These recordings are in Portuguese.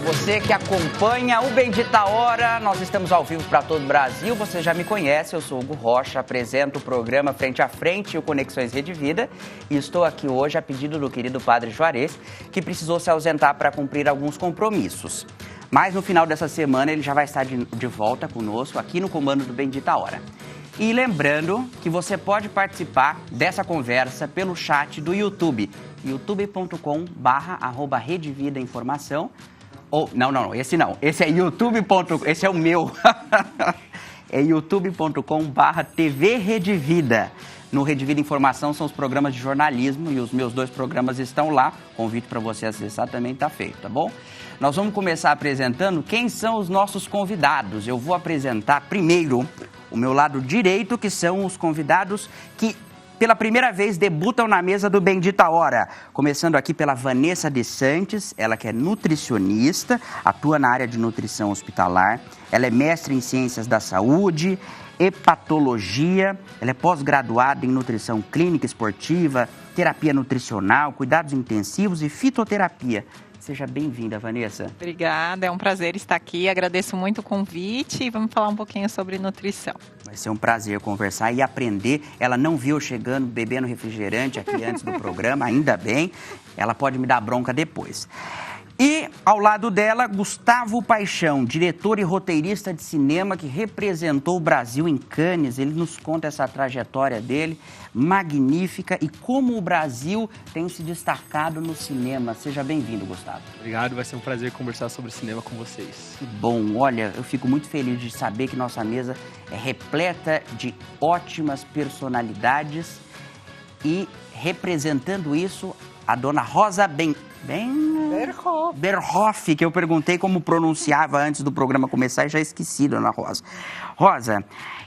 você que acompanha o Bendita Hora. Nós estamos ao vivo para todo o Brasil. Você já me conhece, eu sou Hugo Rocha, apresento o programa Frente a Frente e o Conexões Rede Vida. E estou aqui hoje a pedido do querido Padre Juarez, que precisou se ausentar para cumprir alguns compromissos. Mas no final dessa semana ele já vai estar de volta conosco aqui no comando do Bendita Hora. E lembrando que você pode participar dessa conversa pelo chat do YouTube, youtube.com/RedeVidaInformação. Ou, não, esse não, esse é youtube.com, esse é o meu, é youtube.com/TV Rede Vida. No Rede Vida Informação são os programas de jornalismo e os meus 2 programas estão lá. Convite para você acessar também está feito, tá bom? Nós vamos começar apresentando quem são os nossos convidados. Eu vou apresentar primeiro o meu lado direito, que são os convidados que pela primeira vez debutam na mesa do Bendita Hora. Começando aqui pela Vanessa de Santos, ela que é nutricionista, atua na área de nutrição hospitalar, ela é mestre em ciências da saúde, hepatologia, ela é pós-graduada em nutrição clínica esportiva, terapia nutricional, cuidados intensivos e fitoterapia. Seja bem-vinda, Vanessa. Obrigada, é um prazer estar aqui, agradeço muito o convite e vamos falar um pouquinho sobre nutrição. Vai ser um prazer conversar e aprender. Ela não viu eu chegando, bebendo refrigerante aqui antes do programa, ainda bem. Ela pode me dar bronca depois. E ao lado dela, Gustavo Paixão, diretor e roteirista de cinema que representou o Brasil em Cannes. Ele nos conta essa trajetória dele, magnífica, e como o Brasil tem se destacado no cinema. Seja bem-vindo, Gustavo. Obrigado, vai ser um prazer conversar sobre cinema com vocês. Que bom, olha, eu fico muito feliz de saber que nossa mesa é repleta de ótimas personalidades e representando isso, a dona Rosa Berhoff, que eu perguntei como pronunciava antes do programa começar e já esqueci, dona Rosa. Rosa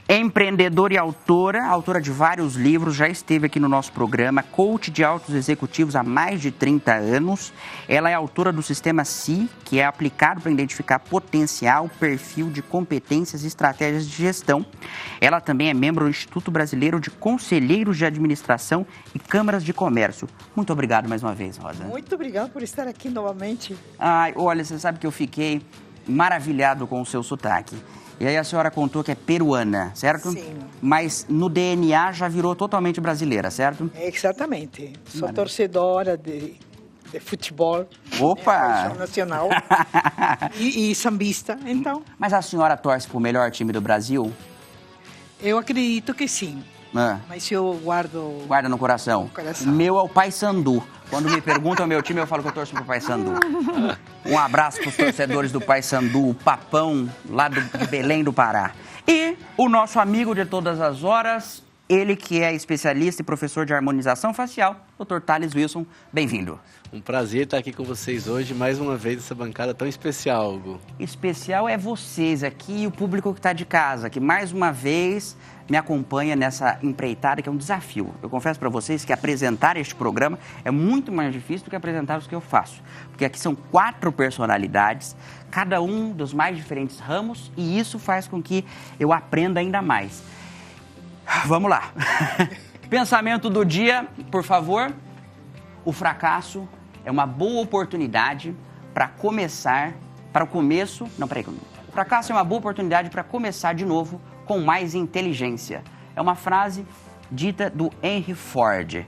é empreendedora e autora de vários livros, já esteve aqui no nosso programa, coach de altos executivos há mais de 30 anos. Ela é autora do Sistema SI, que é aplicado para identificar potencial, perfil de competências e estratégias de gestão. Ela também é membro do Instituto Brasileiro de Conselheiros de Administração e Câmaras de Comércio. Muito obrigado mais uma vez, Rosa. Muito obrigado por estar aqui novamente. Ai, olha, você sabe que eu fiquei maravilhado com o seu sotaque. E aí a senhora contou que é peruana, certo? Sim. Mas no DNA já virou totalmente brasileira, certo? Exatamente. Sou torcedora de futebol. Opa! Nacional. e sambista, então. Mas a senhora torce pro melhor time do Brasil? Eu acredito que sim. Mas eu guardo... Guarda no coração. No coração. O meu é o Paysandu. Quando me perguntam o meu time, eu falo que eu torço pro Paysandu. Um abraço pros torcedores do Paysandu, o Papão, lá de Belém do Pará. E o nosso amigo de todas as horas, ele que é especialista e professor de harmonização facial, Dr. Thales Wilson. Bem-vindo. Um prazer estar aqui com vocês hoje, mais uma vez, essa bancada tão especial, Hugo. Especial é vocês aqui e o público que está de casa, que mais uma vez me acompanha nessa empreitada, que é um desafio. Eu confesso para vocês que apresentar este programa é muito mais difícil do que apresentar os que eu faço. Porque aqui são 4 personalidades, cada um dos mais diferentes ramos, e isso faz com que eu aprenda ainda mais. Vamos lá. Pensamento do dia, por favor. O fracasso é uma boa oportunidade para começar, para o começo... Não, peraí. O fracasso é uma boa oportunidade para começar de novo com mais inteligência. É uma frase dita do Henry Ford.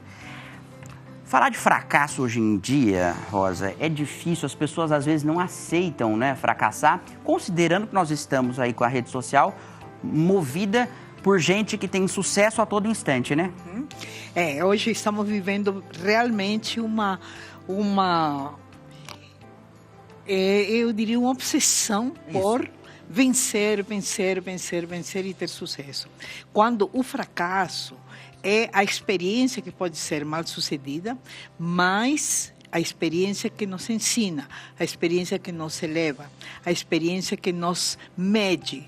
Falar de fracasso hoje em dia, Rosa, é difícil. As pessoas às vezes não aceitam, né, fracassar, considerando que nós estamos aí com a rede social movida por gente que tem sucesso a todo instante, né? Hoje estamos vivendo realmente eu diria uma obsessão por vencer e ter sucesso. Quando o fracasso é a experiência que pode ser mal sucedida, mas a experiência que nos ensina, a experiência que nos eleva, a experiência que nos mede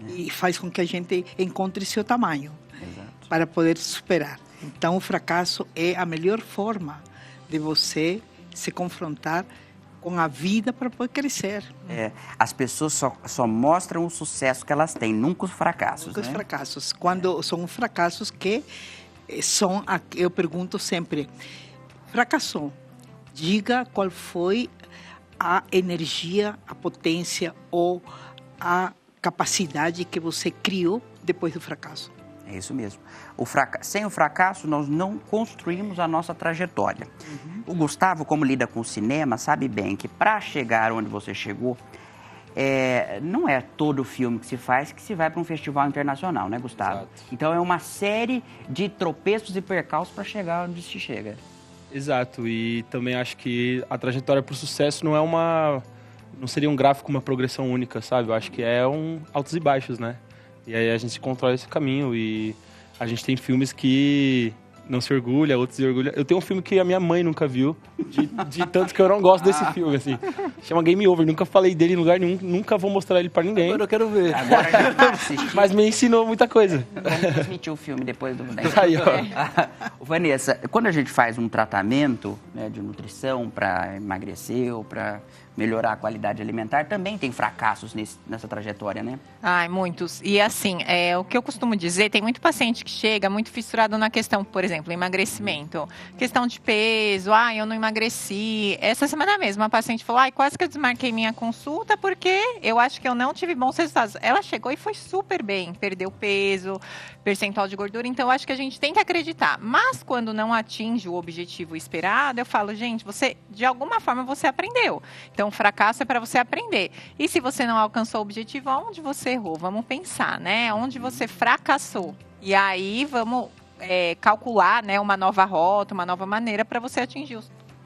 e faz com que a gente encontre seu tamanho. Exato. Para poder superar. Então, o fracasso é a melhor forma de você se confrontar com a vida para poder crescer. As pessoas só mostram o sucesso que elas têm, nunca os fracassos. Nunca os fracassos. Quando são fracassos que são, eu pergunto sempre, fracassou, diga qual foi a energia, a potência ou a capacidade que você criou depois do fracasso. É isso mesmo. Sem o fracasso, nós não construímos a nossa trajetória. O Gustavo, como lida com o cinema, sabe bem que para chegar onde você chegou, não é todo filme que se faz que se vai para um festival internacional, né, Gustavo? Exato. Então é uma série de tropeços e percalços para chegar onde se chega. Exato, e também acho que a trajetória para o sucesso não seria um gráfico, uma progressão única, sabe? Eu acho que é altos e baixos, né? E aí a gente controla esse caminho e a gente tem filmes que não se orgulha, outros se orgulha. Eu tenho um filme que a minha mãe nunca viu, de tanto que eu não gosto desse filme, assim. Chama Game Over, nunca falei dele em lugar nenhum, nunca vou mostrar ele pra ninguém. Agora eu quero ver. Agora a gente vai assistir. Mas me ensinou muita coisa. Vamos transmitir o filme depois do... Aí, ó. Vanessa, quando a gente faz um tratamento, né, de nutrição para emagrecer ou para melhorar a qualidade alimentar, também tem fracassos nessa trajetória, né? Ai, muitos. E assim, o que eu costumo dizer, tem muito paciente que chega muito fissurado na questão, por exemplo, emagrecimento. Questão de peso, eu não emagreci. Essa semana mesmo, uma paciente falou, quase que eu desmarquei minha consulta porque eu acho que eu não tive bons resultados. Ela chegou e foi super bem, perdeu peso, percentual de gordura, então eu acho que a gente tem que acreditar. Mas quando não atinge o objetivo esperado, eu falo, gente, de alguma forma você aprendeu. Então, o fracasso é para você aprender. E se você não alcançou o objetivo, onde você errou? Vamos pensar, né? Onde você fracassou. E aí, vamos calcular, né, uma nova rota, uma nova maneira para você atingir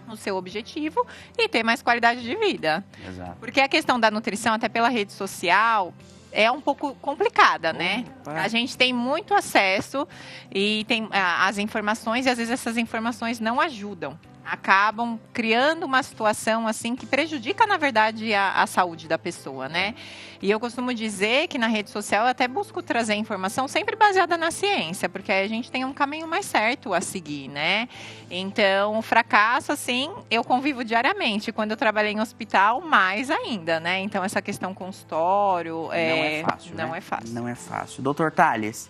o seu objetivo e ter mais qualidade de vida. Exato. Porque a questão da nutrição, até pela rede social, é um pouco complicada, né? A gente tem muito acesso e tem as informações, e às vezes essas informações não ajudam. Acabam criando uma situação assim que prejudica, na verdade, a saúde da pessoa, né? E eu costumo dizer que na rede social eu até busco trazer informação sempre baseada na ciência, porque aí a gente tem um caminho mais certo a seguir, né? Então, o fracasso, assim, eu convivo diariamente. Quando eu trabalhei em hospital, mais ainda, né? Então, essa questão consultório... Não é fácil, Não né? é fácil. Não é fácil. Doutor Tales,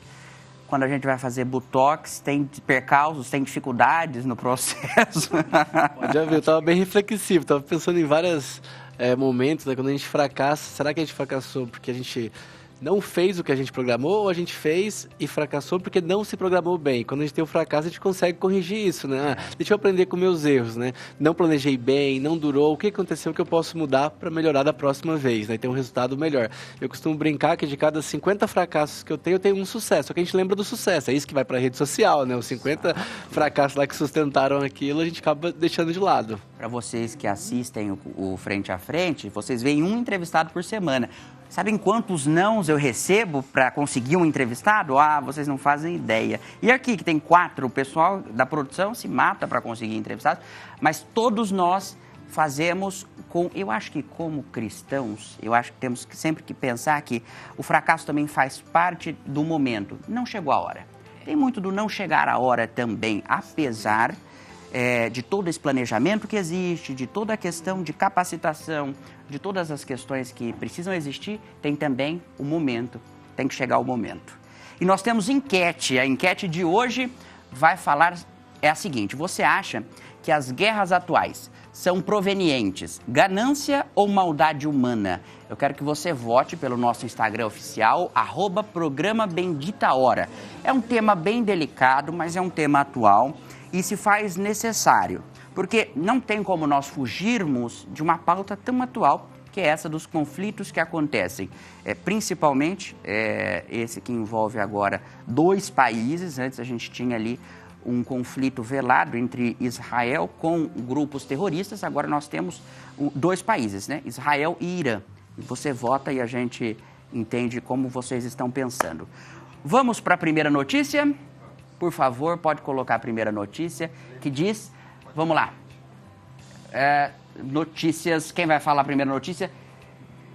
quando a gente vai fazer botox, tem percalços, tem dificuldades no processo? Já viu, eu tava bem reflexivo, tava pensando em vários momentos, né, quando a gente fracassa, será que a gente fracassou porque a gente não fez o que a gente programou, ou a gente fez e fracassou porque não se programou bem? Quando a gente tem o fracasso, a gente consegue corrigir isso, né? Deixa eu aprender com meus erros, né? Não planejei bem, não durou, o que aconteceu que eu posso mudar para melhorar da próxima vez, né? Ter um resultado melhor. Eu costumo brincar que de cada 50 fracassos que eu tenho um sucesso. Só que a gente lembra do sucesso, é isso que vai para a rede social, né? Os 50 fracassos lá que sustentaram aquilo, a gente acaba deixando de lado. Para vocês que assistem o Frente a Frente, vocês veem um entrevistado por semana. Sabem quantos nãos eu recebo para conseguir um entrevistado? Vocês não fazem ideia. E aqui, que tem 4, o pessoal da produção se mata para conseguir entrevistados, mas todos nós fazemos eu acho que como cristãos, eu acho que temos sempre que pensar que o fracasso também faz parte do momento. Não chegou a hora. Tem muito do não chegar a hora também, apesar de todo esse planejamento que existe, de toda a questão de capacitação, de todas as questões que precisam existir, tem também o momento, tem que chegar o momento. E nós temos enquete, a enquete de hoje vai falar, a seguinte: você acha que as guerras atuais são provenientes ganância ou maldade humana? Eu quero que você vote pelo nosso Instagram oficial, @programa Bendita Hora. É um tema bem delicado, mas é um tema atual e se faz necessário, porque não tem como nós fugirmos de uma pauta tão atual, que é essa dos conflitos que acontecem, principalmente esse que envolve agora 2 países. Antes a gente tinha ali um conflito velado entre Israel com grupos terroristas, agora nós temos 2 países, né? Israel e Irã. Você vota e a gente entende como vocês estão pensando. Vamos para a primeira notícia? Por favor, pode colocar a primeira notícia, que diz... Vamos lá. Notícias, quem vai falar a primeira notícia?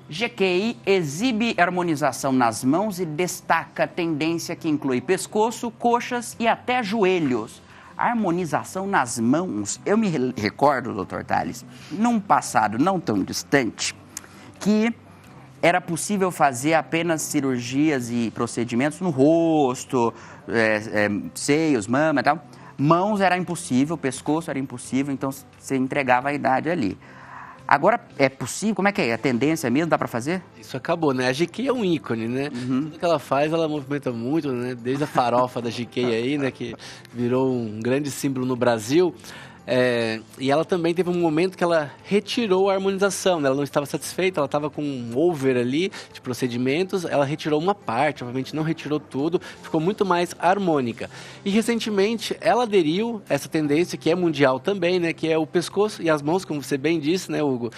GQI exibe harmonização nas mãos e destaca tendência que inclui pescoço, coxas e até joelhos. Harmonização nas mãos. Eu me recordo, doutor Tales, num passado não tão distante, que era possível fazer apenas cirurgias e procedimentos no rosto, seios, mama e tal. Mãos era impossível, pescoço era impossível, então você entregava a idade ali. Agora é possível? Como é que é? A tendência mesmo? Dá para fazer? Isso acabou, né? A GK é um ícone, né? Tudo que ela faz, ela movimenta muito, né? Desde a farofa da GK aí, né? Que virou um grande símbolo no Brasil. E ela também teve um momento que ela retirou a harmonização, né? Ela não estava satisfeita, ela estava com um over ali de procedimentos, ela retirou uma parte, obviamente não retirou tudo, ficou muito mais harmônica. E recentemente ela aderiu a essa tendência que é mundial também, né? Que é o pescoço e as mãos, como você bem disse, né, Hugo?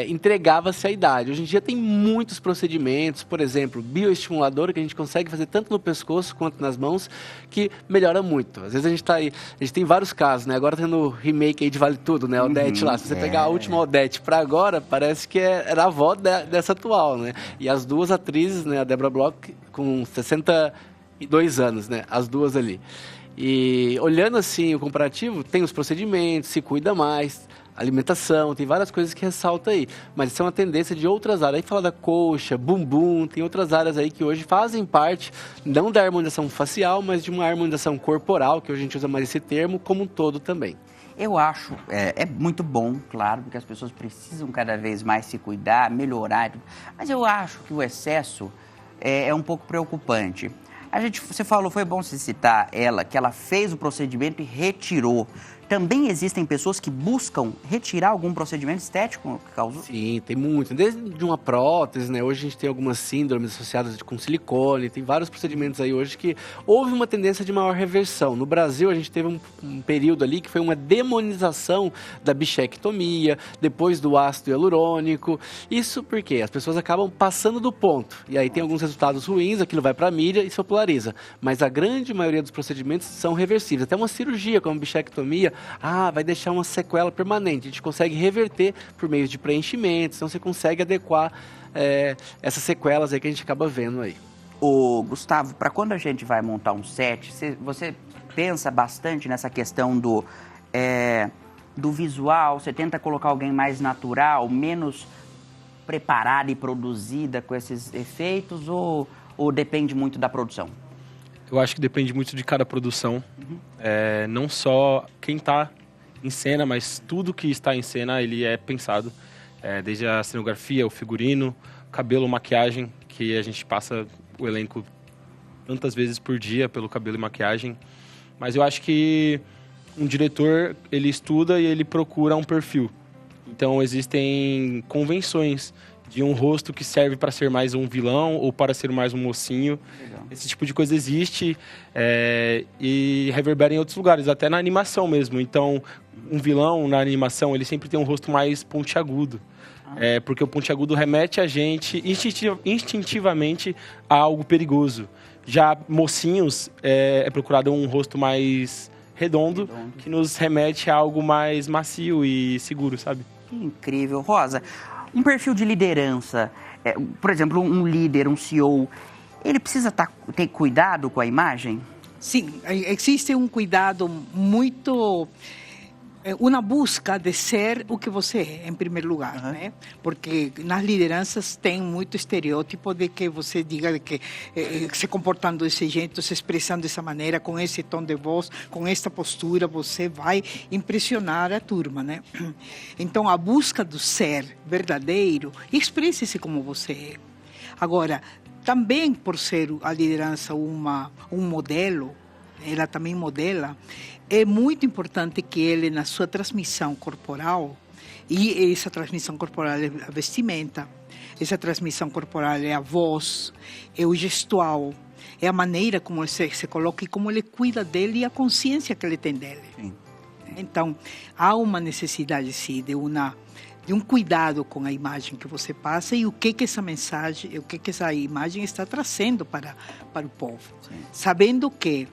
Entregava-se à idade. Hoje em dia tem muitos procedimentos, por exemplo, bioestimulador, que a gente consegue fazer tanto no pescoço quanto nas mãos, que melhora muito. Às vezes a gente tá aí, a gente tem vários casos, né? Agora tendo remake aí de Vale Tudo, né? Odete lá. Se você pegar a última Odete pra agora, parece que era a avó dessa atual, né? E as duas atrizes, né? A Deborah Bloch com 62 anos, né? As duas ali. E olhando assim o comparativo, tem os procedimentos, se cuida mais, alimentação, tem várias coisas que ressalta aí. Mas isso é uma tendência de outras áreas. Aí fala da coxa, bumbum, tem outras áreas aí que hoje fazem parte, não da harmonização facial, mas de uma harmonização corporal, que hoje a gente usa mais esse termo, como um todo também. Eu acho, é muito bom, claro, porque as pessoas precisam cada vez mais se cuidar, melhorar, mas eu acho que o excesso é um pouco preocupante. Você falou, foi bom você citar ela, que ela fez o procedimento e retirou. Também existem pessoas que buscam retirar algum procedimento estético que causou? Sim, tem muito. Desde uma prótese, né? Hoje a gente tem algumas síndromes associadas com silicone, tem vários procedimentos aí hoje que houve uma tendência de maior reversão. No Brasil, a gente teve um período ali que foi uma demonização da bichectomia, depois do ácido hialurônico. Isso porque as pessoas acabam passando do ponto. E aí tem alguns resultados ruins, aquilo vai para a mídia e se populariza. Mas a grande maioria dos procedimentos são reversíveis. Até uma cirurgia como bichectomia, vai deixar uma sequela permanente. A gente consegue reverter por meio de preenchimentos, então você consegue adequar essas sequelas aí que a gente acaba vendo aí. Ô, Gustavo, para quando a gente vai montar um set, você pensa bastante nessa questão do visual? Você tenta colocar alguém mais natural, menos preparada e produzida com esses efeitos, ou depende muito da produção? Eu acho que depende muito de cada produção. Não só quem está em cena, mas tudo que está em cena ele é pensado. Desde a cenografia, o figurino, cabelo, maquiagem, que a gente passa o elenco tantas vezes por dia pelo cabelo e maquiagem. Mas eu acho que um diretor, ele estuda e ele procura um perfil. Então existem convenções de um rosto que serve para ser mais um vilão ou para ser mais um mocinho. Legal. Esse tipo de coisa existe e reverbera em outros lugares, até na animação mesmo. Então, um vilão na animação, ele sempre tem um rosto mais pontiagudo. Porque o pontiagudo remete a gente instintivamente a algo perigoso. Já mocinhos, é procurado um rosto mais redondo, que nos remete a algo mais macio e seguro, sabe? Que incrível. Rosa, um perfil de liderança, por exemplo, um líder, um CEO, ele precisa ter cuidado com a imagem? Sim, existe um cuidado muito... uma busca de ser o que você é, em primeiro lugar, né? Porque nas lideranças tem muito estereótipo de que você diga que se comportando desse jeito, se expressando dessa maneira, com esse tom de voz, com esta postura, você vai impressionar a turma, né? Então, a busca do ser verdadeiro, expresse-se como você é. Agora, também por ser a liderança um modelo, ela também modela, é muito importante que ele, na sua transmissão corporal, e essa transmissão corporal é a vestimenta, essa transmissão corporal é a voz, é o gestual, é a maneira como ele se coloca e como ele cuida dele e a consciência que ele tem dele. Sim. Então, há uma necessidade, sim, de um cuidado com a imagem que você passa e o que essa mensagem, o que essa imagem está trazendo para o povo. Sim. Sabendo que,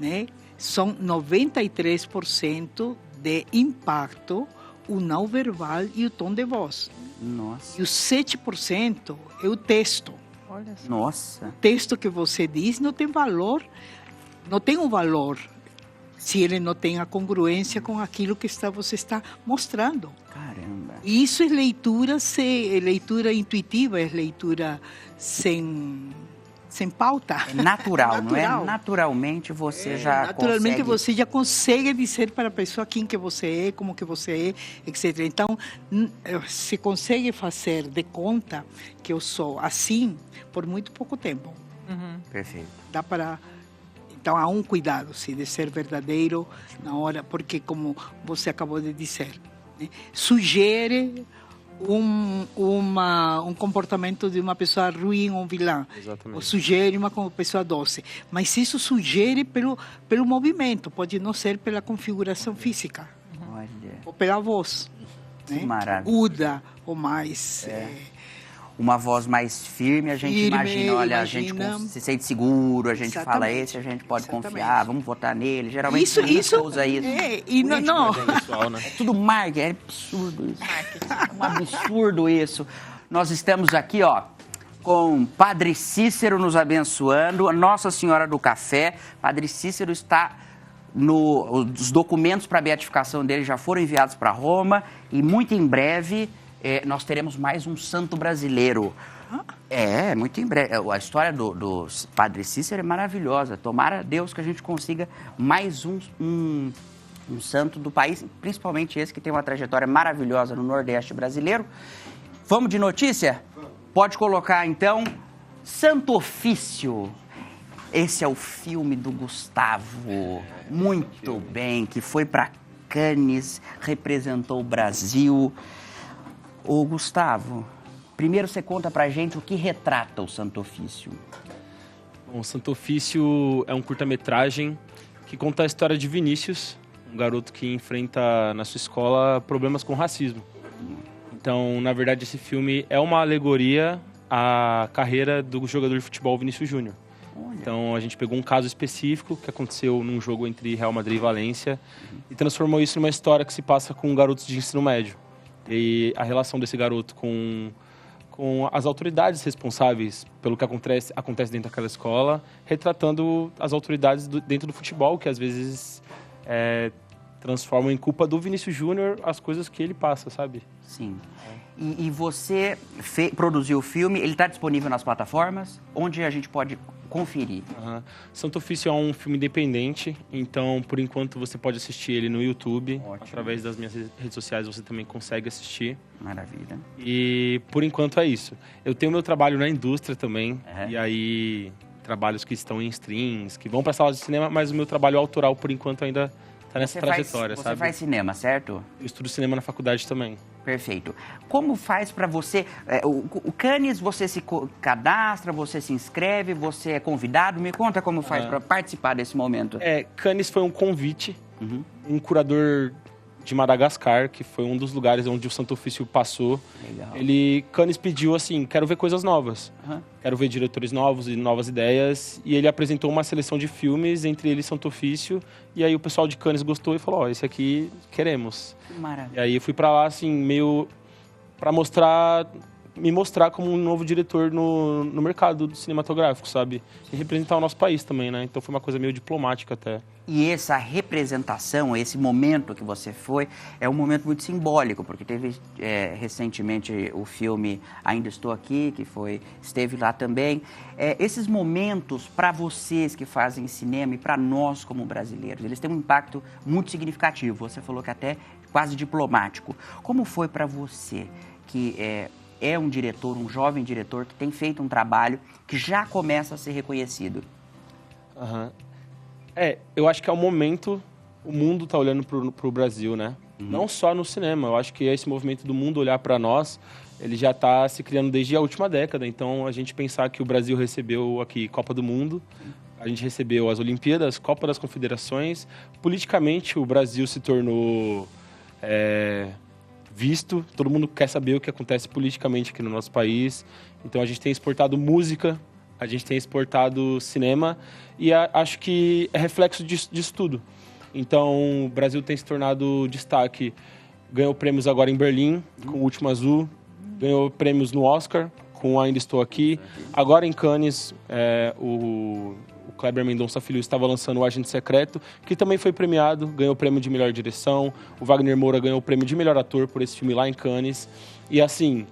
né, são 93% de impacto o não verbal e o tom de voz. Nossa. E os 7% é o texto. Olha só. Nossa. O texto que você diz não tem valor, não tem um valor se ele não tem a congruência com aquilo que você está mostrando. Caramba. E isso é leitura intuitiva, é leitura sem sem pauta. É natural, não é? Natural. Naturalmente você Naturalmente consegue... você já consegue dizer para a pessoa quem que você é, como que você é, etc. Então, se consegue fazer de conta que eu sou assim por muito pouco tempo. Perfeito. Dá para... Então, há um cuidado, sim, de ser verdadeiro na hora, porque, como você acabou de dizer, né, sugere um comportamento de uma pessoa ruim ou vilã. Exatamente. Ou sugere uma pessoa doce. Mas isso sugere pelo movimento, pode não ser pela configuração física. Olha, Ou pela voz. que Né? maravilha. Aguda ou mais... Uma voz mais firme, a gente Firme, imagina, olha, a gente imagina. se sente seguro, a gente fala Exatamente. esse, a gente pode Exatamente. confiar, vamos votar nele. Geralmente Isso, político usa isso. e não. Pessoal, né? É tudo marketing, é absurdo isso. É um absurdo isso. Nós estamos aqui, ó, com Padre Cícero nos abençoando, Nossa Senhora do Café. Padre Cícero está os documentos para a beatificação dele já foram enviados para Roma e muito em breve nós teremos mais um santo brasileiro. Muito em breve. A história do Padre Cícero é maravilhosa. Tomara a Deus que a gente consiga mais um santo do país, principalmente esse que tem uma trajetória maravilhosa no Nordeste brasileiro. Vamos de notícia? Pode colocar, então, Santo Ofício. Esse é o filme do Gustavo. Muito bem, que foi para Cannes, representou o Brasil. Ô, Gustavo, primeiro você conta pra gente o que retrata o Santo Ofício. Bom, o Santo Ofício é um curta-metragem que conta a história de Vinícius, um garoto que enfrenta na sua escola problemas com racismo. Então, na verdade, esse filme é uma alegoria à carreira do jogador de futebol Vinícius Júnior. Então, a gente pegou um caso específico que aconteceu num jogo entre Real Madrid e Valência e transformou isso numa história que se passa com garotos de ensino médio. E a relação desse garoto com as autoridades responsáveis pelo que acontece dentro daquela escola, retratando as autoridades dentro do futebol, que às vezes transformam em culpa do Vinícius Júnior as coisas que ele passa, sabe? Sim. E você produziu o filme, ele está disponível nas plataformas? Onde a gente pode conferir? Santo Ofício é um filme independente, então, por enquanto, você pode assistir ele no YouTube. Ótimo. Através das minhas redes sociais você também consegue assistir. Maravilha. E, por enquanto, é isso. Eu tenho meu trabalho na indústria também, e aí, trabalhos que estão em streams, que vão para salas de cinema, mas o meu trabalho autoral, por enquanto, ainda está nessa trajetória, sabe? Você faz cinema, certo? Eu estudo cinema na faculdade também. Perfeito. Como faz para você... o Cannes, você se cadastra, você se inscreve, você é convidado? Me conta como faz para participar desse momento. Cannes foi um convite. Um curador de Madagascar, que foi um dos lugares onde o Santo Ofício passou. Legal. Cannes pediu assim, quero ver coisas novas. Quero ver diretores novos e novas ideias. E ele apresentou uma seleção de filmes, entre eles Santo Ofício. E aí o pessoal de Cannes gostou e falou, esse aqui queremos. Maravilha. E aí eu fui pra lá, assim, meio pra me mostrar como um novo diretor no mercado cinematográfico, sabe? E representar o nosso país também, né? Então foi uma coisa meio diplomática até. E essa representação, esse momento que você foi, é um momento muito simbólico, porque teve recentemente o filme Ainda Estou Aqui, que esteve lá também. Esses momentos, para vocês que fazem cinema e para nós como brasileiros, eles têm um impacto muito significativo. Você falou que até quase diplomático. Como foi para você, que é um diretor, um jovem diretor, que tem feito um trabalho que já começa a ser reconhecido? Eu acho que é o momento, o mundo está olhando pro Brasil, né? Não só no cinema, eu acho que esse movimento do mundo olhar para nós, ele já está se criando desde a última década. Então, a gente pensar que o Brasil recebeu aqui Copa do Mundo, a gente recebeu as Olimpíadas, Copa das Confederações. Politicamente, o Brasil se tornou visto, todo mundo quer saber o que acontece politicamente aqui no nosso país. Então, a gente tem exportado música, a gente tem exportado cinema e acho que é reflexo disso tudo. Então, o Brasil tem se tornado destaque. Ganhou prêmios agora em Berlim, com O Último Azul. Ganhou prêmios no Oscar, com Ainda Estou Aqui. Agora em Cannes, o Kleber Mendonça Filho estava lançando O Agente Secreto, que também foi premiado, ganhou o prêmio de melhor direção. O Wagner Moura ganhou o prêmio de melhor ator por esse filme lá em Cannes. E assim,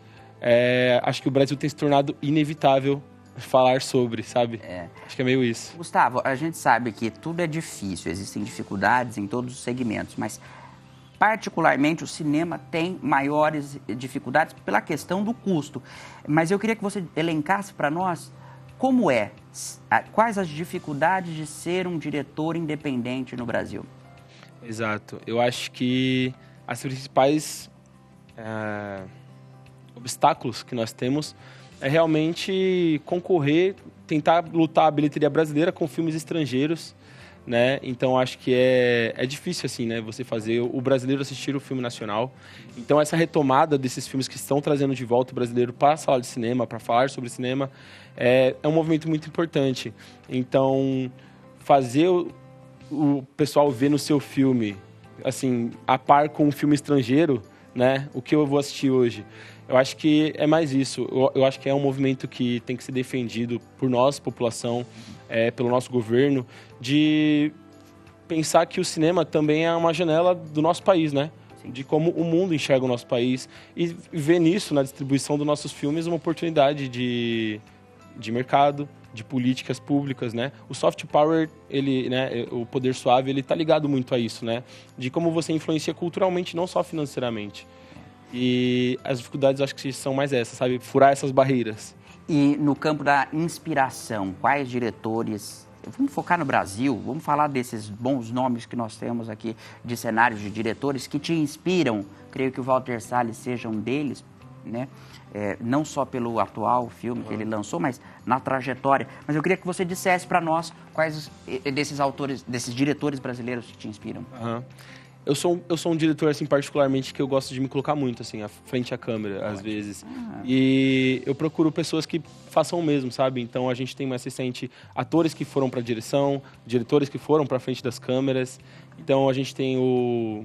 acho que o Brasil tem se tornado inevitável falar sobre, sabe? Acho que é meio isso. Gustavo, a gente sabe que tudo é difícil, existem dificuldades em todos os segmentos, mas particularmente o cinema tem maiores dificuldades pela questão do custo. Mas eu queria que você elencasse para nós quais as dificuldades de ser um diretor independente no Brasil. Exato. Eu acho que as principais obstáculos que nós temos é realmente concorrer, tentar lutar a bilheteria brasileira com filmes estrangeiros, né? Então acho que é difícil assim, né? Você fazer o brasileiro assistir o filme nacional. Então essa retomada desses filmes que estão trazendo de volta o brasileiro para a sala de cinema, para falar sobre cinema, é um movimento muito importante. Então fazer o pessoal ver no seu filme, assim, a par com um filme estrangeiro, né? O que eu vou assistir hoje. Eu acho que é mais isso. Eu acho que é um movimento que tem que ser defendido por nós, população, pelo nosso governo, de pensar que o cinema também é uma janela do nosso país, né? Sim. De como o mundo enxerga o nosso país e ver nisso, na distribuição dos nossos filmes, uma oportunidade de mercado, de políticas públicas, né? O soft power, o poder suave, ele tá ligado muito a isso, né? De como você influencia culturalmente, não só financeiramente. E as dificuldades, eu acho que são mais essas, sabe? Furar essas barreiras. E no campo da inspiração, quais diretores... Vamos focar no Brasil, vamos falar desses bons nomes que nós temos aqui de cenários de diretores que te inspiram. Creio que o Walter Salles seja um deles, né? Não só pelo atual filme que ele lançou, mas na trajetória. Mas eu queria que você dissesse para nós quais desses autores, desses diretores brasileiros que te inspiram. Uhum. Eu sou um diretor, assim, particularmente, que eu gosto de me colocar muito, assim, à frente à câmera, às vezes. E eu procuro pessoas que façam o mesmo, sabe? Então, a gente tem mais recente atores que foram para a direção, diretores que foram para frente das câmeras. Então, a gente tem o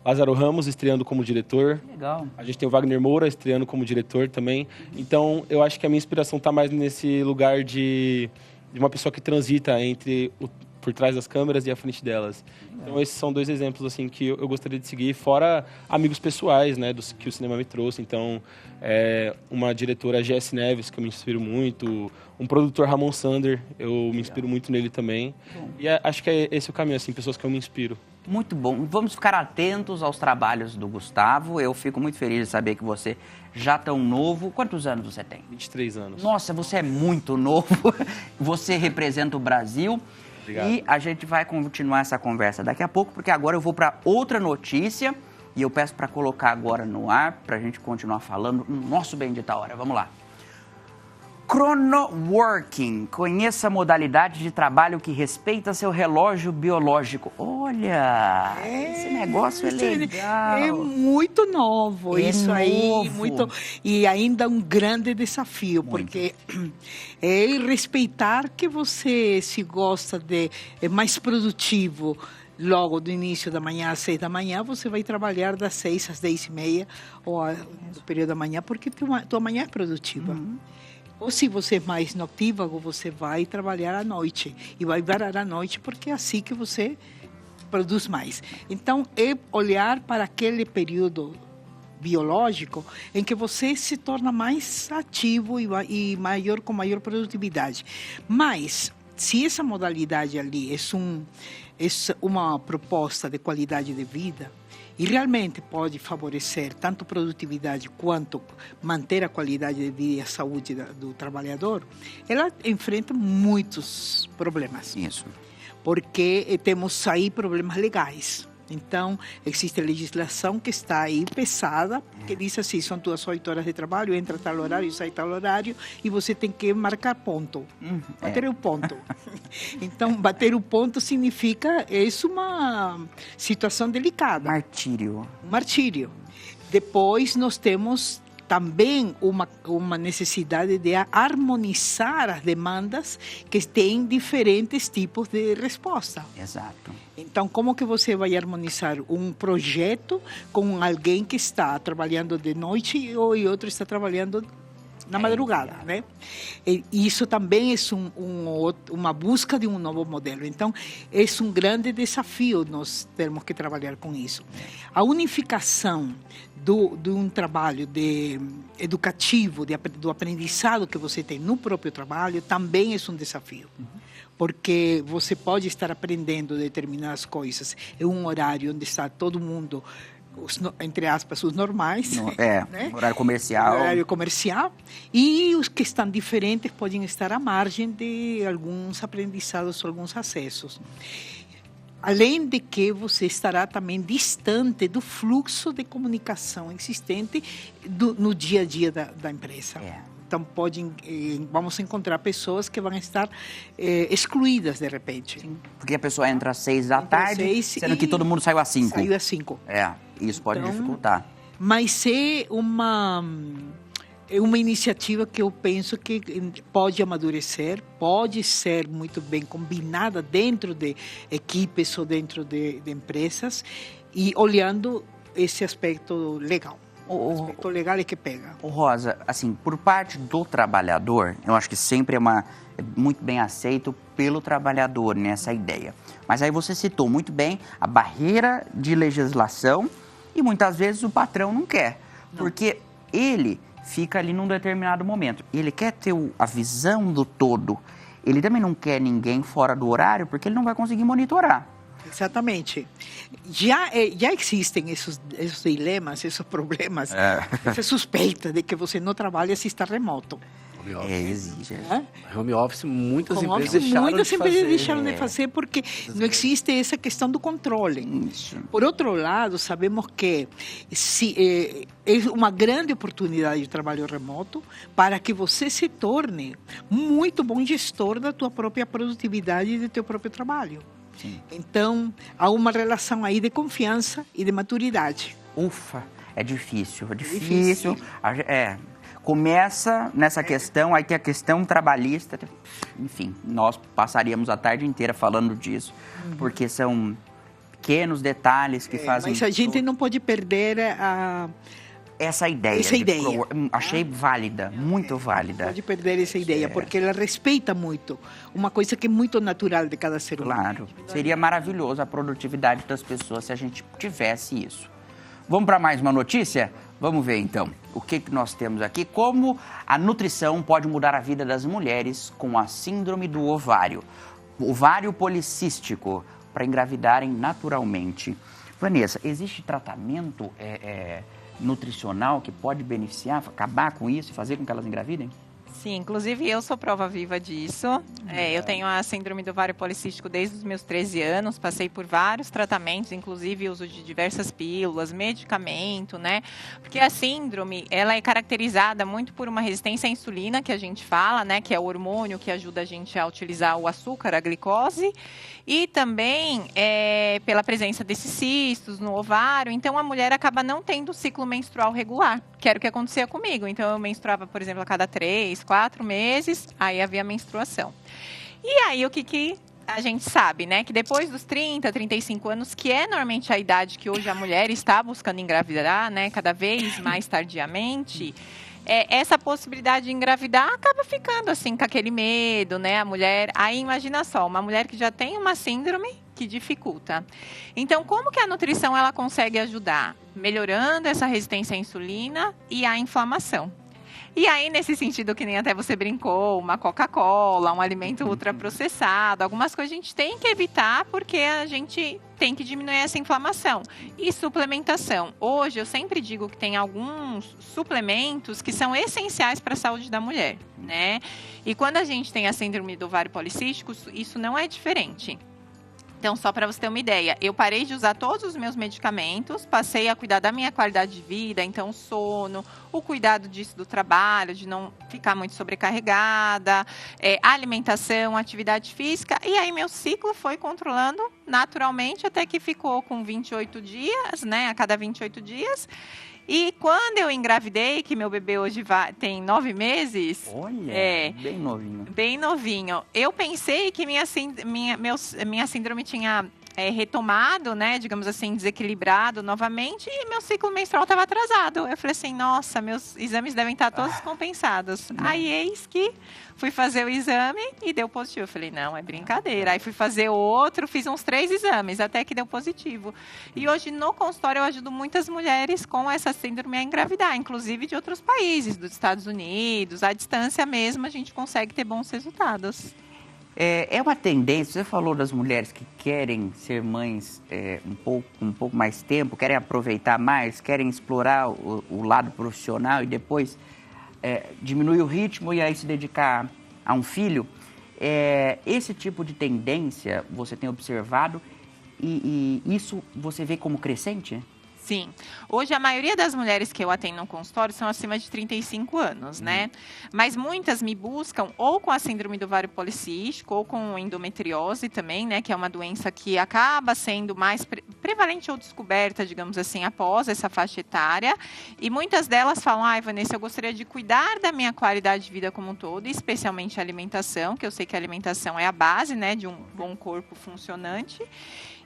Lázaro Ramos estreando como diretor. Legal. A gente tem o Wagner Moura estreando como diretor também. Então, eu acho que a minha inspiração está mais nesse lugar de uma pessoa que transita entre por trás das câmeras e à frente delas. Então, esses são dois exemplos, assim, que eu gostaria de seguir, fora amigos pessoais, né, que o cinema me trouxe. Então, uma diretora, Jess Neves, que eu me inspiro muito, um produtor, Ramon Sander, eu me inspiro muito nele também. E acho que é esse o caminho, assim, pessoas que eu me inspiro. Muito bom. Vamos ficar atentos aos trabalhos do Gustavo. Eu fico muito feliz de saber que você já tão novo. Quantos anos você tem? 23 anos. Nossa, você é muito novo. Você representa o Brasil. Obrigado. E a gente vai continuar essa conversa daqui a pouco, porque agora eu vou para outra notícia e eu peço para colocar agora no ar, para a gente continuar falando no nosso Bendita Hora. Vamos lá. Chronoworking. Conheça a modalidade de trabalho que respeita seu relógio biológico. Olha, esse negócio é legal. É muito novo isso novo. Aí. E ainda um grande desafio, porque é respeitar que você, se gosta de... É mais produtivo. Logo do início da manhã às 6 da manhã, você vai trabalhar das 6 às 10h30, ou no período da manhã, porque tua manhã é produtiva. Ou se você é mais noctívago, você vai trabalhar à noite. E vai varar à noite porque é assim que você produz mais. Então, é olhar para aquele período biológico em que você se torna mais ativo e com maior produtividade. Mas, se essa modalidade ali é uma proposta de qualidade de vida, e realmente pode favorecer tanto produtividade quanto manter a qualidade de vida e a saúde do trabalhador, ela enfrenta muitos problemas. Isso. Porque temos aí problemas legais. Então, existe legislação que está aí pesada, que diz assim, são 8 horas de trabalho, entra tal horário, sai tal horário, e você tem que marcar ponto, bater o ponto. Então, bater o ponto significa, é uma situação delicada. Martírio. Um martírio. Depois, nós temos também uma necessidade de harmonizar as demandas que têm diferentes tipos de resposta. Exato. Então, como que você vai harmonizar um projeto com alguém que está trabalhando de noite e outro está trabalhando na madrugada, né? E isso também é uma busca de um novo modelo. Então, é um grande desafio nós termos que trabalhar com isso. A unificação de um trabalho educativo, do aprendizado que você tem no próprio trabalho, também é um desafio. Porque você pode estar aprendendo determinadas coisas em um horário onde está todo mundo, entre aspas, os normais. Né? Horário comercial. Horário comercial. E os que estão diferentes podem estar à margem de alguns aprendizados ou alguns acessos. Além de que você estará também distante do fluxo de comunicação existente no dia a dia da empresa. Então, vamos encontrar pessoas que vão estar excluídas, de repente. Sim, porque a pessoa entra às 6 da tarde, sendo que todo mundo saiu às 5. Saiu às 5. Isso pode dificultar. Mas é uma iniciativa que eu penso que pode amadurecer, pode ser muito bem combinada dentro de equipes ou dentro de empresas, e olhando esse aspecto legal. O aspecto legal é que pega. Rosa, assim, por parte do trabalhador, eu acho que sempre é muito bem aceito pelo trabalhador nessa ideia. Mas aí você citou muito bem a barreira de legislação e muitas vezes o patrão não quer, porque ele fica ali num determinado momento. Ele quer ter a visão do todo. Ele também não quer ninguém fora do horário, porque ele não vai conseguir monitorar. Exatamente. Já existem esses dilemas, esses problemas, essa suspeita de que você não trabalha se está remoto. Exige. Home office, muitas empresas deixaram de fazer porque não existe essa questão do controle. Isso. Por outro lado, sabemos que é uma grande oportunidade de trabalho remoto para que você se torne muito bom gestor da tua própria produtividade e do teu próprio trabalho. Sim. Então, há uma relação aí de confiança e de maturidade. Ufa, é difícil. Começa nessa questão, aí tem a questão trabalhista, enfim, nós passaríamos a tarde inteira falando disso, porque são pequenos detalhes que fazem... Mas a gente não pode perder essa ideia. Achei válida, muito válida. Pode perder essa ideia, porque ela respeita muito uma coisa que é muito natural de cada ser humano. Claro, seria maravilhoso a produtividade das pessoas se a gente tivesse isso. Vamos para mais uma notícia? Vamos ver então o que nós temos aqui. Como a nutrição pode mudar a vida das mulheres com a síndrome do ovário. Ovário policístico, para engravidarem naturalmente. Vanessa, existe tratamento nutricional que pode beneficiar, acabar com isso e fazer com que elas engravidem? Sim, inclusive eu sou prova viva disso. Eu tenho a síndrome do ovário policístico desde os meus 13 anos, passei por vários tratamentos, inclusive uso de diversas pílulas, medicamento, né? Porque a síndrome, ela é caracterizada muito por uma resistência à insulina, que a gente fala, né? Que é o hormônio que ajuda a gente a utilizar o açúcar, a glicose, e também pela presença desses cistos no ovário. Então, a mulher acaba não tendo ciclo menstrual regular, que era o que acontecia comigo. Então, eu menstruava, por exemplo, a cada 3, 4 meses, aí havia menstruação. E aí, o que a gente sabe, né? Que depois dos 30, 35 anos, que é normalmente a idade que hoje a mulher está buscando engravidar, né? Cada vez mais tardiamente, essa possibilidade de engravidar acaba ficando assim, com aquele medo, né? A mulher, aí imagina só, uma mulher que já tem uma síndrome que dificulta. Então, como que a nutrição ela consegue ajudar? Melhorando essa resistência à insulina e à inflamação. E aí, nesse sentido, que nem até você brincou, uma Coca-Cola, um alimento ultraprocessado, algumas coisas a gente tem que evitar porque a gente tem que diminuir essa inflamação. E suplementação. Hoje, eu sempre digo que tem alguns suplementos que são essenciais para a saúde da mulher, né? E quando a gente tem a síndrome do ovário policístico, isso não é diferente. Então, só para você ter uma ideia, eu parei de usar todos os meus medicamentos, passei a cuidar da minha qualidade de vida, então sono, o cuidado disso do trabalho, de não ficar muito sobrecarregada, alimentação, atividade física, e aí meu ciclo foi controlando naturalmente até que ficou com 28 dias, né, a cada 28 dias. E quando eu engravidei, que meu bebê hoje tem 9 meses... Olha, bem novinho. Bem novinho. Eu pensei que minha síndrome tinha retomado, né, digamos assim, desequilibrado novamente, e meu ciclo menstrual estava atrasado. Eu falei assim, nossa, meus exames devem estar todos compensados. Aí, eis que fui fazer o exame e deu positivo. Eu falei, não, é brincadeira. Aí fui fazer outro, fiz uns 3 exames, até que deu positivo. E hoje, no consultório, eu ajudo muitas mulheres com essa síndrome a engravidar, inclusive de outros países, dos Estados Unidos. À distância mesmo, a gente consegue ter bons resultados. É uma tendência, você falou das mulheres que querem ser mães um pouco mais tempo, querem aproveitar mais, querem explorar o lado profissional e depois diminuir o ritmo e aí se dedicar a um filho. Esse tipo de tendência você tem observado e isso você vê como crescente? Sim. Hoje, a maioria das mulheres que eu atendo no consultório são acima de 35 anos, né? Mas muitas me buscam ou com a síndrome do ovário policístico ou com endometriose também, né? Que é uma doença que acaba sendo mais prevalente ou descoberta, digamos assim, após essa faixa etária. E muitas delas falam, Vanessa, eu gostaria de cuidar da minha qualidade de vida como um todo, especialmente a alimentação, que eu sei que a alimentação é a base, né? De um bom corpo funcionante.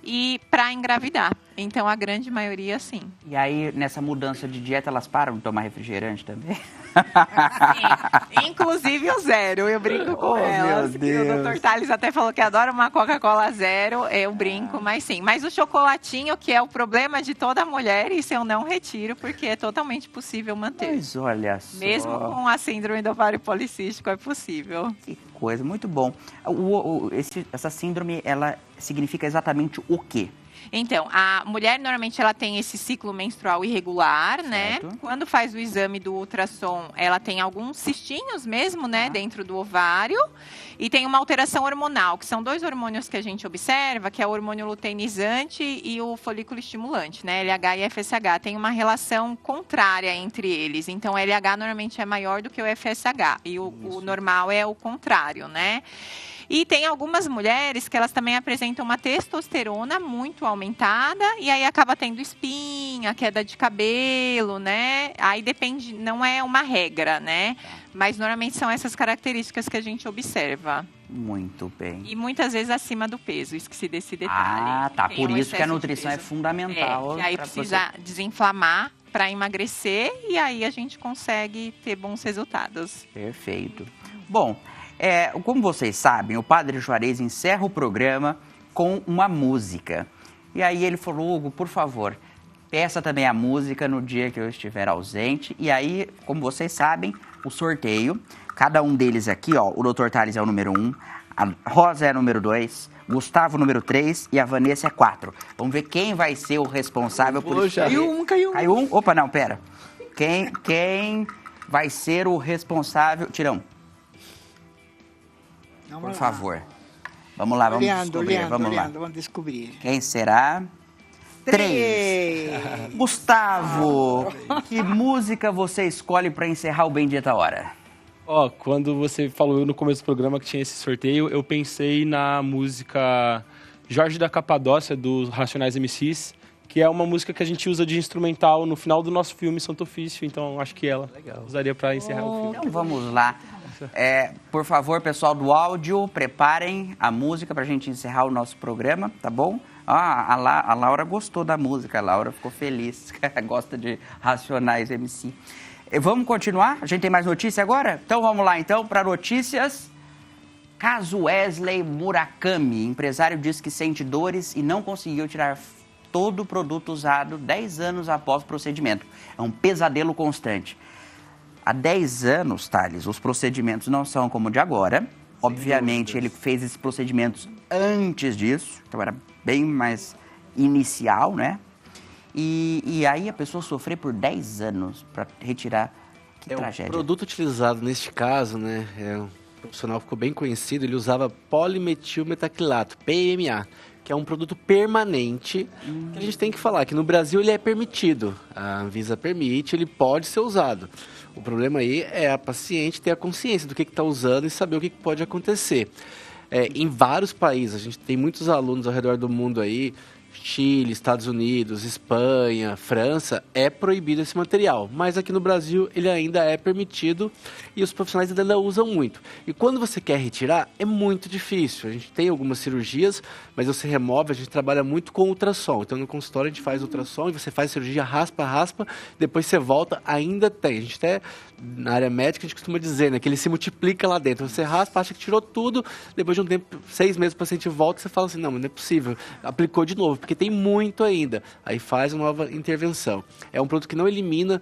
E para engravidar. Então, a grande maioria, sim. E aí, nessa mudança de dieta, elas param de tomar refrigerante também? Sim, inclusive o zero. Eu brinco com elas. Meu Deus. O Dr. Tales até falou que adora uma Coca-Cola zero. Eu brinco, mas sim. Mas o chocolatinho, que é o problema de toda mulher, isso eu não retiro, porque é totalmente possível manter. Mas olha só. Mesmo com a síndrome do ovário policístico, é possível. Que coisa, muito bom. Essa síndrome, ela significa exatamente o quê? Então, a mulher normalmente ela tem esse ciclo menstrual irregular, né? Certo. Quando faz o exame do ultrassom, ela tem alguns cistinhos mesmo, né, dentro do ovário. E tem uma alteração hormonal, que são 2 hormônios que a gente observa, que é o hormônio luteinizante e o folículo estimulante, né? LH e FSH. Tem uma relação contrária entre eles. Então, o LH normalmente é maior do que o FSH. E o normal é o contrário, né? E tem algumas mulheres que elas também apresentam uma testosterona muito aumentada e aí acaba tendo espinha, queda de cabelo, né? Aí depende, não é uma regra, né? Mas normalmente são essas características que a gente observa. Muito bem. E muitas vezes acima do peso, esqueci desse detalhe. Ah, tá. Tem Por um isso que a excesso de nutrição é peso. fundamental. Que aí precisa desinflamar para emagrecer e aí a gente consegue ter bons resultados. Perfeito. Bom, como vocês sabem, o Padre Juarez encerra o programa com uma música. E aí ele falou, Hugo, por favor, peça também a música no dia que eu estiver ausente. E aí, como vocês sabem, o sorteio, cada um deles aqui, ó, o Dr. Tales é o número 1, a Rosa é o número 2, Gustavo número 3 e a Vanessa é 4. Vamos ver quem vai ser o responsável por isso. Caiu um? Opa, não, pera. Quem vai ser o responsável? Tirão. Por favor. Vamos lá, vamos descobrir. Vamos descobrir. Quem será? 3. Gustavo, que música você escolhe para encerrar o Bendita Hora? Quando você falou no começo do programa que tinha esse sorteio, eu pensei na música Jorge da Capadócia, dos Racionais MCs, que é uma música que a gente usa de instrumental no final do nosso filme Santo Ofício, então acho que ela usaria para encerrar o filme. Então vamos lá. Por favor, pessoal do áudio, preparem a música para a gente encerrar o nosso programa, tá bom? A Laura gostou da música, a Laura ficou feliz, gosta de Racionais MC. Vamos continuar? A gente tem mais notícia agora? Então vamos lá, para notícias. Caso Wesley Murakami, empresário diz que sente dores e não conseguiu tirar todo o produto usado 10 anos após o procedimento. É um pesadelo constante. Há 10 anos, Thales, os procedimentos não são como o de agora. Obviamente, ele fez esses procedimentos antes disso, então era bem mais inicial, né? E aí a pessoa sofreu por 10 anos para retirar. Que tragédia. O produto utilizado neste caso, né, um profissional ficou bem conhecido, ele usava polimetilmetacrilato, PMA, que é um produto permanente, que a gente tem que falar que no Brasil ele é permitido, a Anvisa permite, ele pode ser usado. O problema aí é a paciente ter a consciência do que está usando e saber o que pode acontecer. Em vários países, a gente tem muitos alunos ao redor do mundo aí, Chile, Estados Unidos, Espanha, França, é proibido esse material. Mas aqui no Brasil ele ainda é permitido e os profissionais ainda usam muito. E quando você quer retirar, é muito difícil. A gente tem algumas cirurgias, mas você remove, a gente trabalha muito com ultrassom. Então no consultório a gente faz ultrassom e você faz cirurgia, raspa, depois você volta, ainda tem. A gente até, na área médica, a gente costuma dizer, né, que ele se multiplica lá dentro. Você raspa, acha que tirou tudo, depois de um tempo, 6 meses o paciente volta e você fala assim, não, mas não é possível. Aplicou de novo, porque tem muito ainda. Aí faz uma nova intervenção. É um produto que não elimina...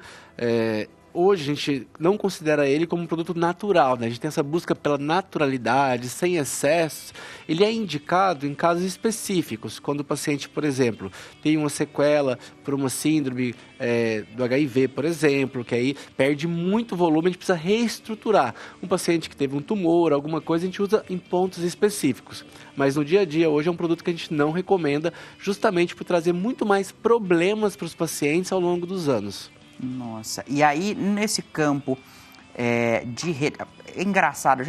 Hoje a gente não considera ele como um produto natural, né? A gente tem essa busca pela naturalidade, sem excessos. Ele é indicado em casos específicos, quando o paciente, por exemplo, tem uma sequela por uma síndrome do HIV, por exemplo, que aí perde muito volume, a gente precisa reestruturar. Um paciente que teve um tumor, alguma coisa, a gente usa em pontos específicos. Mas no dia a dia, hoje é um produto que a gente não recomenda, justamente por trazer muito mais problemas para os pacientes ao longo dos anos. Nossa, e aí nesse campo é engraçado,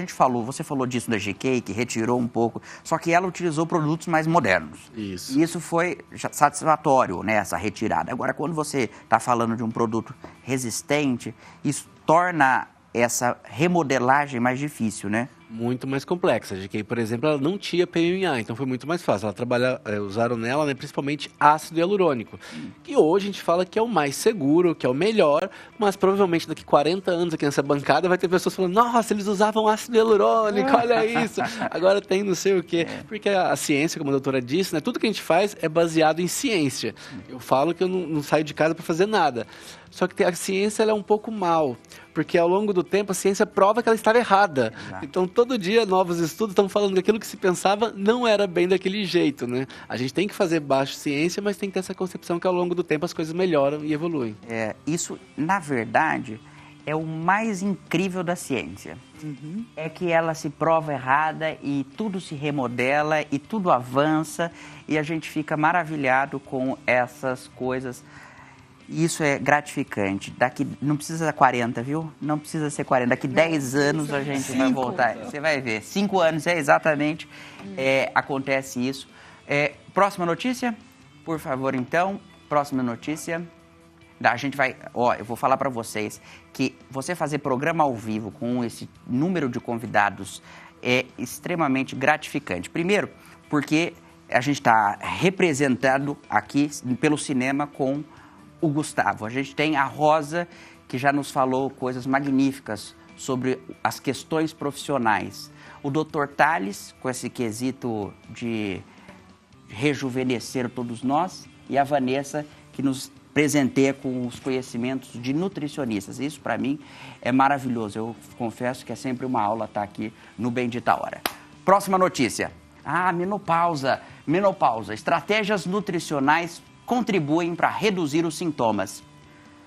você falou disso da GK, que retirou um pouco, só que ela utilizou produtos mais modernos. Isso. E isso foi satisfatório, né, essa retirada. Agora, quando você está falando de um produto resistente, isso torna essa remodelagem mais difícil, né? Muito mais complexa. A GK, por exemplo, ela não tinha PMA, então foi muito mais fácil. Usaram nela, né, principalmente ácido hialurônico, que hoje a gente fala que é o mais seguro, que é o melhor, mas provavelmente daqui 40 anos aqui nessa bancada vai ter pessoas falando, nossa, eles usavam ácido hialurônico, olha isso, agora tem não sei o quê. Porque a ciência, como a doutora disse, né, tudo que a gente faz é baseado em ciência. Eu falo que eu não saio de casa para fazer nada. Só que a ciência ela é um pouco mal, porque ao longo do tempo a ciência prova que ela estava errada. Exato. Então todo dia novos estudos estão falando que aquilo que se pensava não era bem daquele jeito, né? A gente tem que fazer baixo ciência, mas tem que ter essa concepção que ao longo do tempo as coisas melhoram e evoluem. Isso, na verdade, é o mais incrível da ciência. Uhum. É que ela se prova errada e tudo se remodela e tudo avança e a gente fica maravilhado com essas coisas. Isso é gratificante. Daqui, não precisa ser 40, viu? Não precisa ser 40. Daqui 10 anos a gente vai voltar. Você vai ver. 5 anos, exatamente. Acontece isso. Próxima notícia? Por favor, então. Próxima notícia. A gente vai... eu vou falar para vocês que você fazer programa ao vivo com esse número de convidados é extremamente gratificante. Primeiro, porque a gente está representado aqui pelo cinema com o Gustavo. A gente tem a Rosa, que já nos falou coisas magníficas sobre as questões profissionais. O Dr. Thales, com esse quesito de rejuvenescer todos nós. E a Vanessa, que nos presenteia com os conhecimentos de nutricionistas. Isso, para mim, é maravilhoso. Eu confesso que é sempre uma aula estar aqui no Bendita Hora. Próxima notícia. Menopausa. Menopausa. Estratégias nutricionais contribuem para reduzir os sintomas.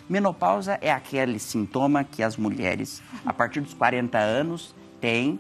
Menopausa é aquele sintoma que as mulheres, a partir dos 40 anos, têm,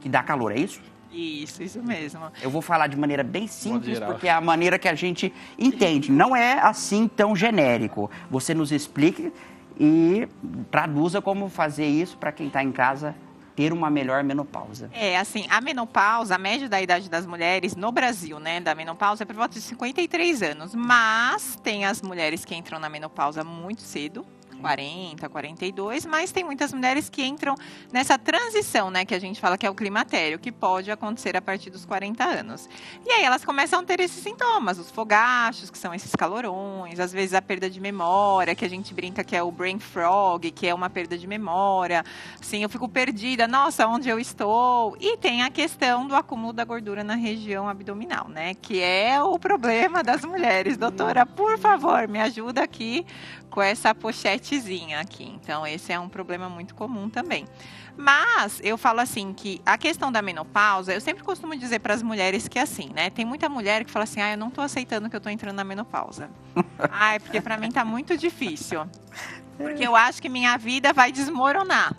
que dá calor, é isso? Isso mesmo. Eu vou falar de maneira bem simples, porque é a maneira que a gente entende. Não é assim tão genérico. Você nos explique e traduza como fazer isso para quem está em casa ter uma melhor menopausa. Assim, a menopausa, a média da idade das mulheres no Brasil, né, da menopausa é por volta de 53 anos. Mas tem as mulheres que entram na menopausa muito cedo, 40, 42, mas tem muitas mulheres que entram nessa transição, né, que a gente fala que é o climatério, que pode acontecer a partir dos 40 anos. E aí elas começam a ter esses sintomas, os fogachos, que são esses calorões, às vezes a perda de memória, que a gente brinca que é o brain fog, que é uma perda de memória. Assim, eu fico perdida, nossa, onde eu estou? E tem a questão do acúmulo da gordura na região abdominal, né, que é o problema das mulheres. Doutora, por favor, me ajuda aqui com essa pochetezinha aqui. Então, esse é um problema muito comum também. Mas, eu falo assim, que a questão da menopausa, eu sempre costumo dizer para as mulheres que assim, né? Tem muita mulher que fala assim, eu não tô aceitando que eu tô entrando na menopausa. Porque para mim tá muito difícil. Porque eu acho que minha vida vai desmoronar.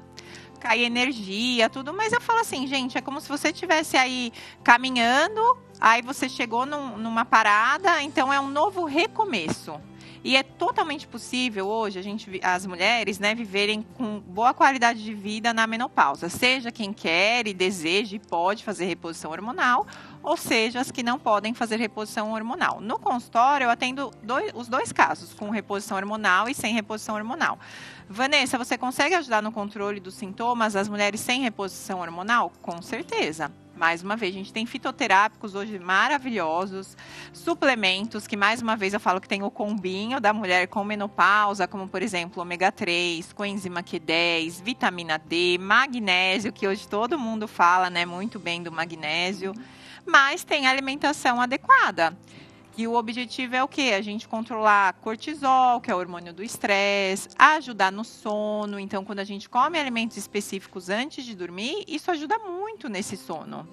Cair energia, tudo. Mas eu falo assim, gente, é como se você estivesse aí caminhando, aí você chegou numa parada, então é um novo recomeço. E é totalmente possível hoje as mulheres, né, viverem com boa qualidade de vida na menopausa. Seja quem quer e deseja e pode fazer reposição hormonal, ou seja, as que não podem fazer reposição hormonal. No consultório, eu atendo os dois casos, com reposição hormonal e sem reposição hormonal. Vanessa, você consegue ajudar no controle dos sintomas das mulheres sem reposição hormonal? Com certeza. Mais uma vez, a gente tem fitoterápicos hoje maravilhosos, suplementos, que mais uma vez eu falo que tem o combinho da mulher com menopausa, como por exemplo, ômega 3, coenzima Q10, vitamina D, magnésio, que hoje todo mundo fala, né, muito bem do magnésio, mas tem alimentação adequada. Que o objetivo é o quê? A gente controlar cortisol, que é o hormônio do estresse, ajudar no sono. Então, quando a gente come alimentos específicos antes de dormir, isso ajuda muito nesse sono.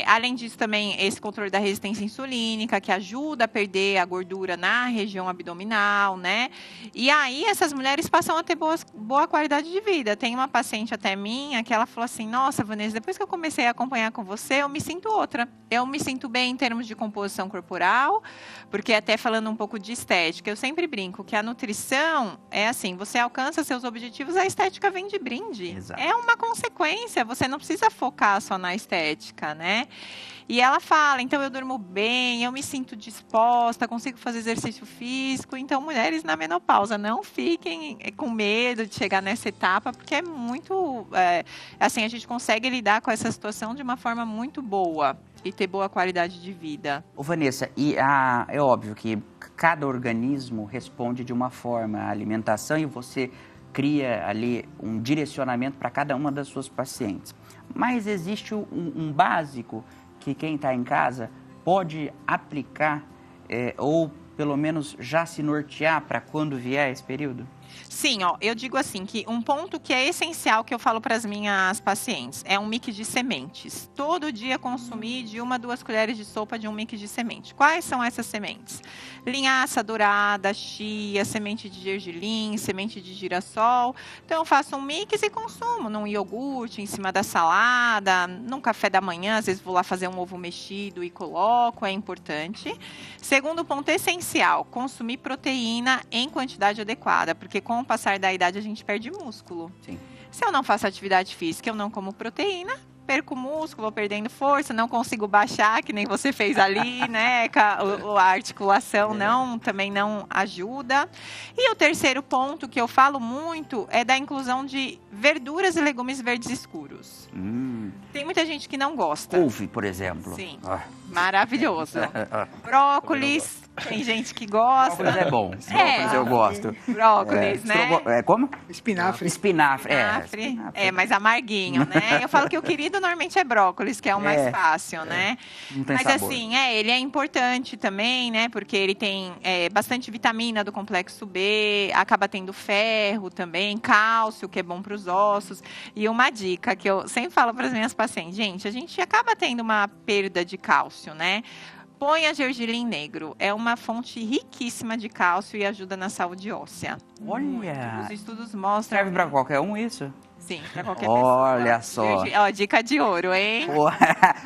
Além disso, também esse controle da resistência insulínica, que ajuda a perder a gordura na região abdominal, né? E aí, essas mulheres passam a ter boa qualidade de vida. Tem uma paciente até minha que ela falou assim, nossa, Vanessa, depois que eu comecei a acompanhar com você, eu me sinto outra. Eu me sinto bem em termos de composição corporal, porque até falando um pouco de estética, eu sempre brinco que a nutrição é assim, você alcança seus objetivos, a estética vem de brinde. Exato. É uma consequência, você não precisa focar só na estética, né? E ela fala, então eu durmo bem, eu me sinto disposta, consigo fazer exercício físico. Então, mulheres na menopausa, não fiquem com medo de chegar nessa etapa, porque é muito, assim, a gente consegue lidar com essa situação de uma forma muito boa e ter boa qualidade de vida. Ô Vanessa, é óbvio que cada organismo responde de uma forma à alimentação e você cria ali um direcionamento para cada uma das suas pacientes. Mas existe um básico que quem está em casa pode aplicar ou pelo menos já se nortear para quando vier esse período? Sim, eu digo assim, que um ponto que é essencial que eu falo para as minhas pacientes é um mix de sementes. Todo dia consumir de 1 a 2 colheres de sopa de um mix de semente. Quais são essas sementes? Linhaça dourada, chia, semente de gergelim, semente de girassol. Então eu faço um mix e consumo num iogurte, em cima da salada, num café da manhã, às vezes vou lá fazer um ovo mexido e coloco, é importante. Segundo ponto essencial, consumir proteína em quantidade adequada, porque com o passar da idade a gente perde músculo. Sim. Se eu não faço atividade física, eu não como proteína, perco músculo, vou perdendo força, não consigo baixar, que nem você fez ali, né? A articulação também não ajuda. E o terceiro ponto que eu falo muito é da inclusão de verduras e legumes verdes escuros. Tem muita gente que não gosta. Couve, por exemplo. Sim, maravilhoso. Brócolis, tem gente que gosta. Brócolis é bom. Brócolis eu gosto. Brócolis, né? Como? Espinafre. Espinafre. Mais amarguinho, né? Eu falo que o querido normalmente é brócolis, que é o mais fácil, né? Não tem Mas sabor. assim, ele é importante também, né? Porque ele tem bastante vitamina do complexo B, acaba tendo ferro também, cálcio, que é bom para os ossos. E uma dica que eu sempre falo para as minhas pacientes, gente, a gente acaba tendo uma perda de cálcio, né? Ponha gergelim negro. É uma fonte riquíssima de cálcio e ajuda na saúde óssea. Olha! Os estudos mostram... Serve para qualquer um isso? Sim, para qualquer pessoa. Olha só. Dica de ouro, hein?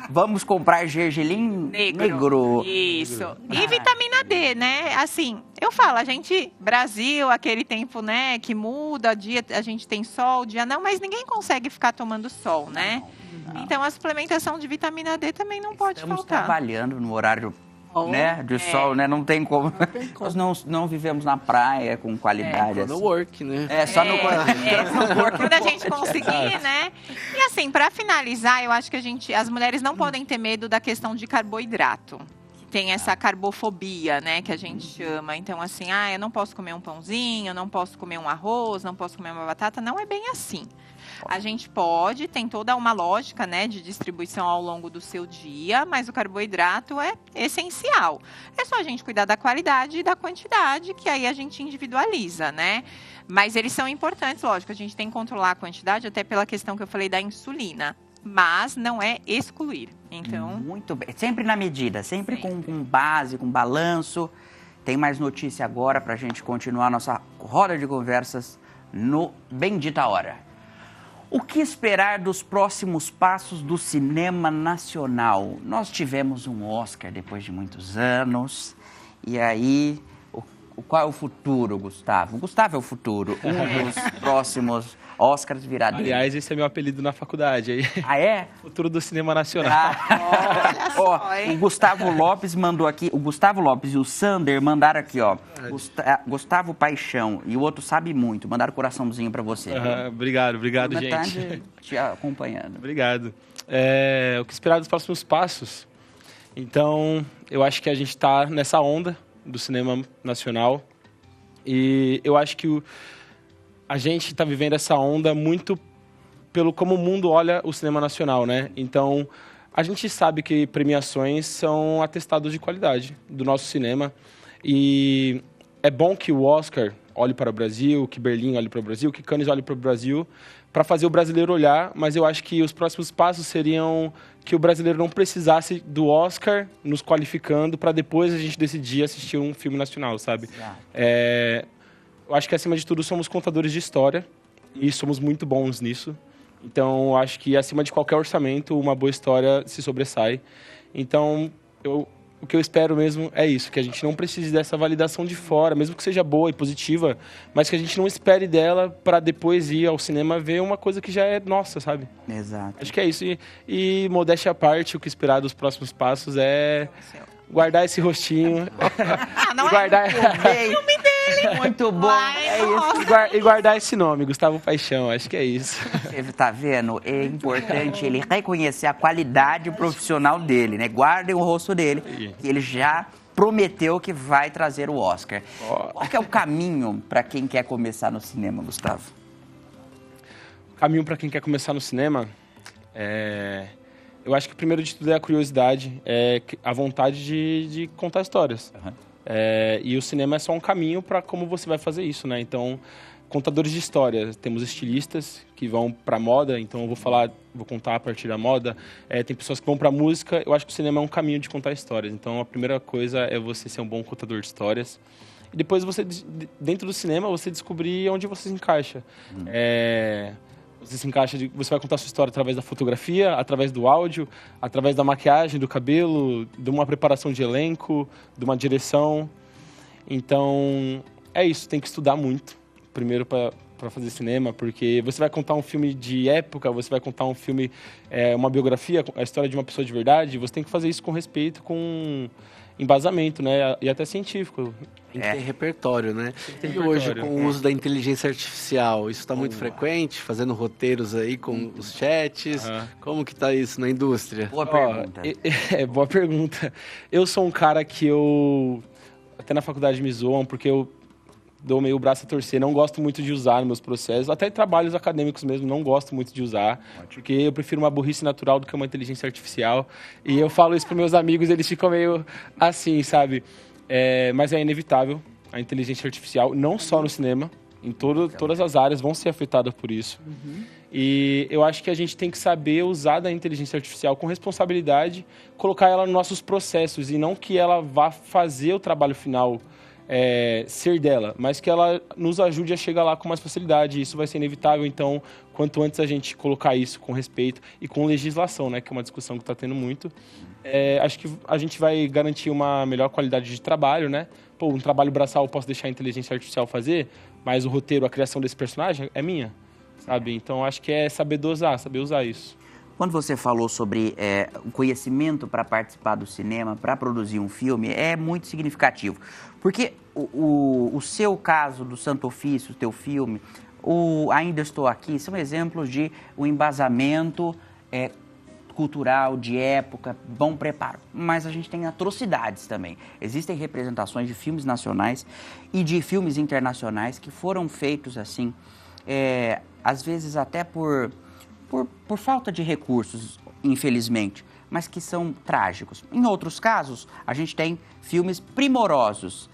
Vamos comprar gergelim negro. Isso. E vitamina D, né? Assim, eu falo, a gente, Brasil, aquele tempo, né, que muda, dia a gente tem sol, dia não, mas ninguém consegue ficar tomando sol, né? Não. Então, a suplementação de vitamina D também não pode faltar. Estamos trabalhando no horário de sol, né? Não tem como. Nós não vivemos na praia com qualidade. No work, né? Só no work. Quando a gente conseguir, né? E assim, para finalizar, eu acho que as mulheres não podem ter medo da questão de carboidrato. Tem essa carbofobia, né, que a gente chama. Então, assim, eu não posso comer um pãozinho, eu não posso comer um arroz, não posso comer uma batata. Não é bem assim. A gente pode, tem toda uma lógica, né, de distribuição ao longo do seu dia, mas o carboidrato é essencial. É só a gente cuidar da qualidade e da quantidade, que aí a gente individualiza, né? Mas eles são importantes, lógico, a gente tem que controlar a quantidade, até pela questão que eu falei da insulina. Mas não é excluir. Então, muito bem. Sempre na medida, sempre com base, com balanço. Tem mais notícia agora para a gente continuar nossa roda de conversas no Bendita Hora. O que esperar dos próximos passos do cinema nacional? Nós tivemos um Oscar depois de muitos anos. E aí, qual é o futuro, Gustavo? Gustavo é o futuro. Um dos próximos Oscars virá dele. Aliás, esse é meu apelido na faculdade aí. Ah, é? Futuro do cinema nacional. Ó, o Gustavo Lopes mandou aqui, o Gustavo Lopes e o Sander mandaram aqui, ó. Gustavo Paixão e o outro sabe muito, mandaram coraçãozinho pra você. Obrigado, Uma gente. tarde te acompanhando. Obrigado. O que esperar dos próximos passos? Então, eu acho que a gente está nessa onda do cinema nacional e eu acho que a gente está vivendo essa onda muito pelo como o mundo olha o cinema nacional, né? Então, a gente sabe que premiações são atestados de qualidade do nosso cinema e é bom que o Oscar olhe para o Brasil, que Berlim olhe para o Brasil, que Cannes olhe para o Brasil, para fazer o brasileiro olhar, mas eu acho que os próximos passos seriam que o brasileiro não precisasse do Oscar nos qualificando para depois a gente decidir assistir um filme nacional, sabe? Eu acho que, acima de tudo, somos contadores de história e somos muito bons nisso. Então, eu acho que, acima de qualquer orçamento, uma boa história se sobressai. Então, o que eu espero mesmo é isso, que a gente não precise dessa validação de fora, mesmo que seja boa e positiva, mas que a gente não espere dela para depois ir ao cinema ver uma coisa que já é nossa, sabe? Exato. Acho que é isso. E modéstia à parte, o que esperar dos próximos passos é guardar esse rostinho. Não guardar... Muito bom. É isso. E guardar esse nome, Gustavo Paixão. Acho que é isso. Você tá vendo? É importante ele reconhecer a qualidade profissional dele, né? Guardem o rosto dele, que ele já prometeu que vai trazer o Oscar. Qual que é o caminho para quem quer começar no cinema, Gustavo? O caminho para quem quer começar no cinema eu acho que, primeiro de tudo, é a curiosidade, é a vontade de contar histórias. Uhum. E o cinema é só um caminho para como você vai fazer isso, né? Então, contadores de história, temos estilistas que vão para moda, então eu vou contar a partir da moda. Tem pessoas que vão para música. Eu acho que o cinema é um caminho de contar histórias. Então, a primeira coisa é você ser um bom contador de histórias. E depois, dentro do cinema, você descobrir onde você se encaixa. Você se encaixa, você vai contar a sua história através da fotografia, através do áudio, através da maquiagem, do cabelo, de uma preparação de elenco, de uma direção. Então, é isso, tem que estudar muito, primeiro para fazer cinema, porque você vai contar um filme de época, você vai contar um filme, uma biografia, a história de uma pessoa de verdade, você tem que fazer isso com respeito, com embasamento, né? E até científico. Tem que ter repertório, né? ter E repertório. hoje, com o uso da inteligência artificial, isso está muito frequente? Fazendo roteiros aí com os chats? Como que tá isso na indústria? Boa pergunta. Boa pergunta. Eu sou um cara que até na faculdade me zoam, porque eu dou meio o braço a torcer, não gosto muito de usar nos meus processos, até trabalhos acadêmicos mesmo, não gosto muito de usar, porque eu prefiro uma burrice natural do que uma inteligência artificial, e eu falo isso para meus amigos, eles ficam meio assim, sabe? Mas é inevitável, a inteligência artificial, não só no cinema, em todas as áreas vão ser afetadas por isso. E eu acho que a gente tem que saber usar da inteligência artificial com responsabilidade, colocar ela nos nossos processos, e não que ela vá fazer o trabalho final ser dela, mas que ela nos ajude a chegar lá com mais facilidade. Isso vai ser inevitável, então, quanto antes a gente colocar isso com respeito e com legislação, né, que é uma discussão que está tendo muito, acho que a gente vai garantir uma melhor qualidade de trabalho, né? Um trabalho braçal eu posso deixar a inteligência artificial fazer, mas o roteiro, a criação desse personagem é minha, sabe? Então, acho que é saber dosar, saber usar isso. Quando você falou sobre o conhecimento para participar do cinema, para produzir um filme, é muito significativo. Porque o seu caso do Santo Ofício, o teu filme, Ainda Estou Aqui, são exemplos de um embasamento cultural, de época, bom preparo. Mas a gente tem atrocidades também. Existem representações de filmes nacionais e de filmes internacionais que foram feitos assim, às vezes até por falta de recursos, infelizmente, mas que são trágicos. Em outros casos, a gente tem filmes primorosos,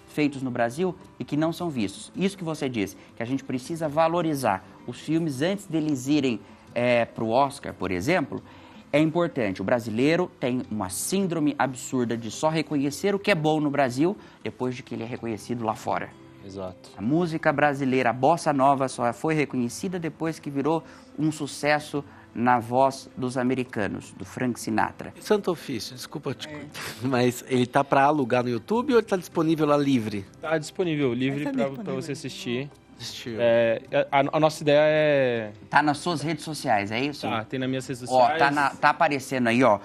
feitos no Brasil e que não são vistos. Isso que você disse, que a gente precisa valorizar os filmes antes deles irem para o Oscar, por exemplo, é importante. O brasileiro tem uma síndrome absurda de só reconhecer o que é bom no Brasil depois de que ele é reconhecido lá fora. Exato. A música brasileira, a bossa nova, só foi reconhecida depois que virou um sucesso na voz dos americanos, do Frank Sinatra. Santo Ofício, desculpa, mas ele tá para alugar no YouTube ou ele tá disponível lá livre? Tá disponível, livre Tá para disponível. você assistir. Assistiu. A nossa ideia é... Tá nas suas redes sociais, é isso? Tá, tem nas minhas redes Ó, sociais. tá aparecendo aí, ó.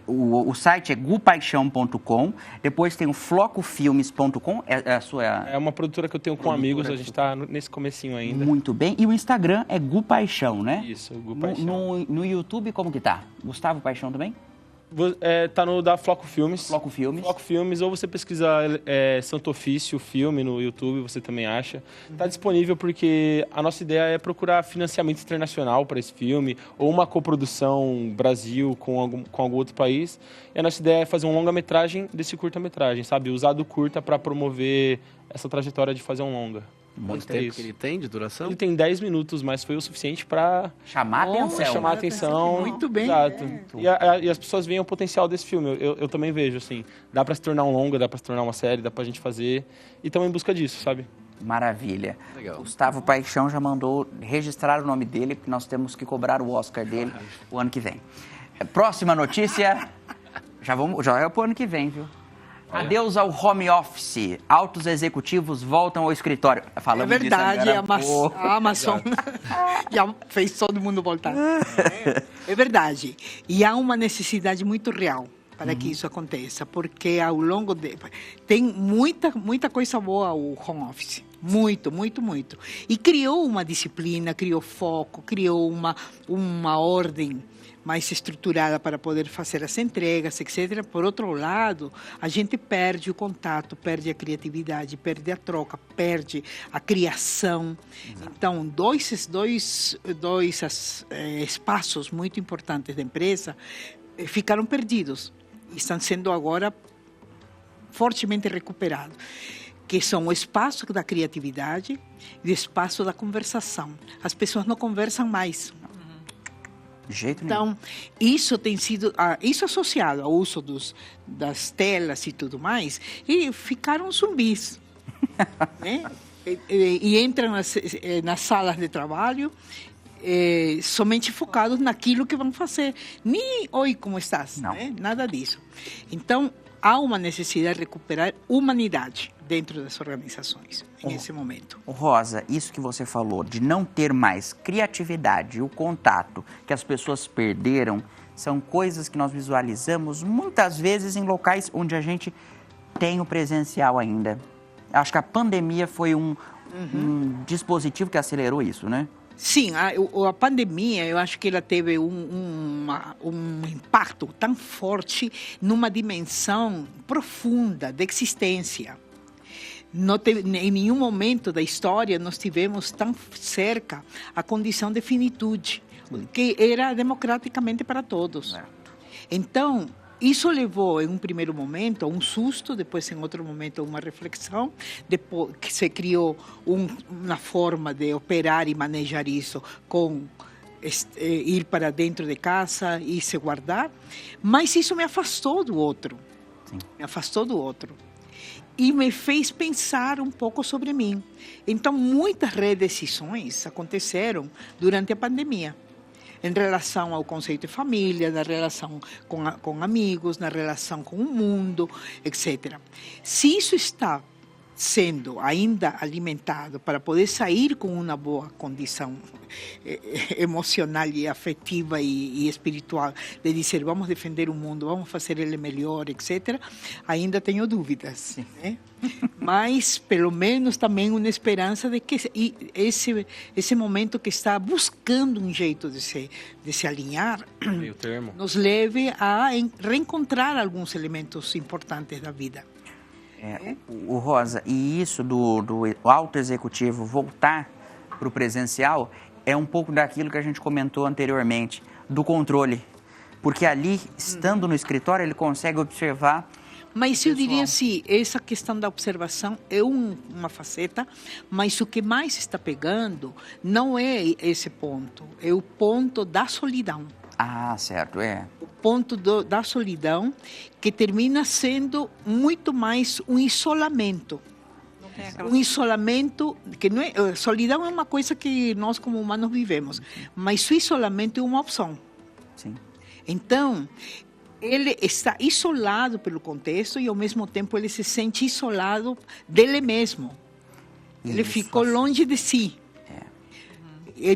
O site é gupaixão.com, depois tem o flocofilmes.com, é a sua... É uma produtora que eu tenho com amigos, a gente tá nesse comecinho ainda. Muito bem. E o Instagram é Gupaixão, né? Isso, o Gu Paixão. No YouTube, como que tá? Gustavo Paixão também? Tá no da Floco Filmes. Floco Filmes. Floco Filmes, ou você pesquisa Santo Ofício Filme no YouTube, você também acha. Tá disponível porque a nossa ideia é procurar financiamento internacional para esse filme, ou uma coprodução Brasil com algum outro país. E a nossa ideia é fazer um longa-metragem desse curta-metragem, sabe? Usar do curta para promover essa trajetória de fazer um longa. Quanto tempo que ele tem de duração? Ele tem 10 minutos, mas foi o suficiente para Chamar a atenção. chamar a atenção. Muito bem. Exato. E as pessoas veem o potencial desse filme. Eu também vejo, assim. Dá pra se tornar um longa, dá pra se tornar uma série, dá pra gente fazer. E estamos em busca disso, sabe? Maravilha. Legal. Gustavo Paixão já mandou registrar o nome dele, porque nós temos que cobrar o Oscar dele o ano que vem. Próxima notícia. Já é pro ano que vem, viu? Adeus ao home office. Altos executivos voltam ao escritório. Falamos É verdade, disso agora há pouco. a Amazon já fez todo mundo voltar. É verdade. E há uma necessidade muito real para que isso aconteça, porque ao longo tem muita coisa boa o home office. Muito, muito, muito. E criou uma disciplina, criou foco, criou uma ordem mais estruturada para poder fazer as entregas, etc. Por outro lado, a gente perde o contato, perde a criatividade, perde a troca, perde a criação. Exato. Então, dois espaços muito importantes da empresa ficaram perdidos e estão sendo agora fortemente recuperados, que são o espaço da criatividade e o espaço da conversação. As pessoas não conversam mais. De jeito nenhum. Então, isso tem sido, isso associado ao uso das telas e tudo mais, e ficaram zumbis, né? E entram nas salas de trabalho somente focados naquilo que vão fazer. Nem, oi, como estás? Não. Né? Nada disso. Então, há uma necessidade de recuperar humanidade dentro das organizações, nesse momento. Rosa, isso que você falou, de não ter mais criatividade, o contato que as pessoas perderam, são coisas que nós visualizamos muitas vezes em locais onde a gente tem o presencial ainda. Acho que a pandemia foi um dispositivo que acelerou isso, né? Sim, a pandemia, eu acho que ela teve um impacto tão forte numa dimensão profunda de existência. Em nenhum momento da história nós tivemos tão cerca a condição de finitude, que era democraticamente para todos. Então, isso levou, em um primeiro momento, a um susto, depois, em outro momento, a uma reflexão, depois que se criou uma forma de operar e manejar isso com ir para dentro de casa e se guardar, mas isso me afastou do outro. Sim. Me afastou do outro. E me fez pensar um pouco sobre mim. Então, muitas redecisões aconteceram durante a pandemia, em relação ao conceito de família, na relação com amigos, na relação com o mundo, etc. Se isso está sendo ainda alimentado para poder sair com uma boa condição emocional e afetiva e espiritual, de dizer vamos defender o mundo, vamos fazer ele melhor, etc., ainda tenho dúvidas. Né? Mas, pelo menos, também uma esperança de que esse momento que está buscando um jeito de se alinhar, meio termo, nos leve a reencontrar alguns elementos importantes da vida. O Rosa, e isso do alto executivo voltar para o presencial é um pouco daquilo que a gente comentou anteriormente, do controle. Porque ali, estando no escritório, ele consegue observar. Mas eu diria assim, essa questão da observação é uma faceta, mas o que mais está pegando não é esse ponto, é o ponto da solidão. Ah, certo, O ponto da solidão, que termina sendo muito mais um isolamento. Um isolamento que não é, solidão é uma coisa que nós como humanos vivemos, mas o isolamento é uma opção. Sim. Então, ele está isolado pelo contexto e ao mesmo tempo ele se sente isolado dele mesmo. Ele ficou longe de si.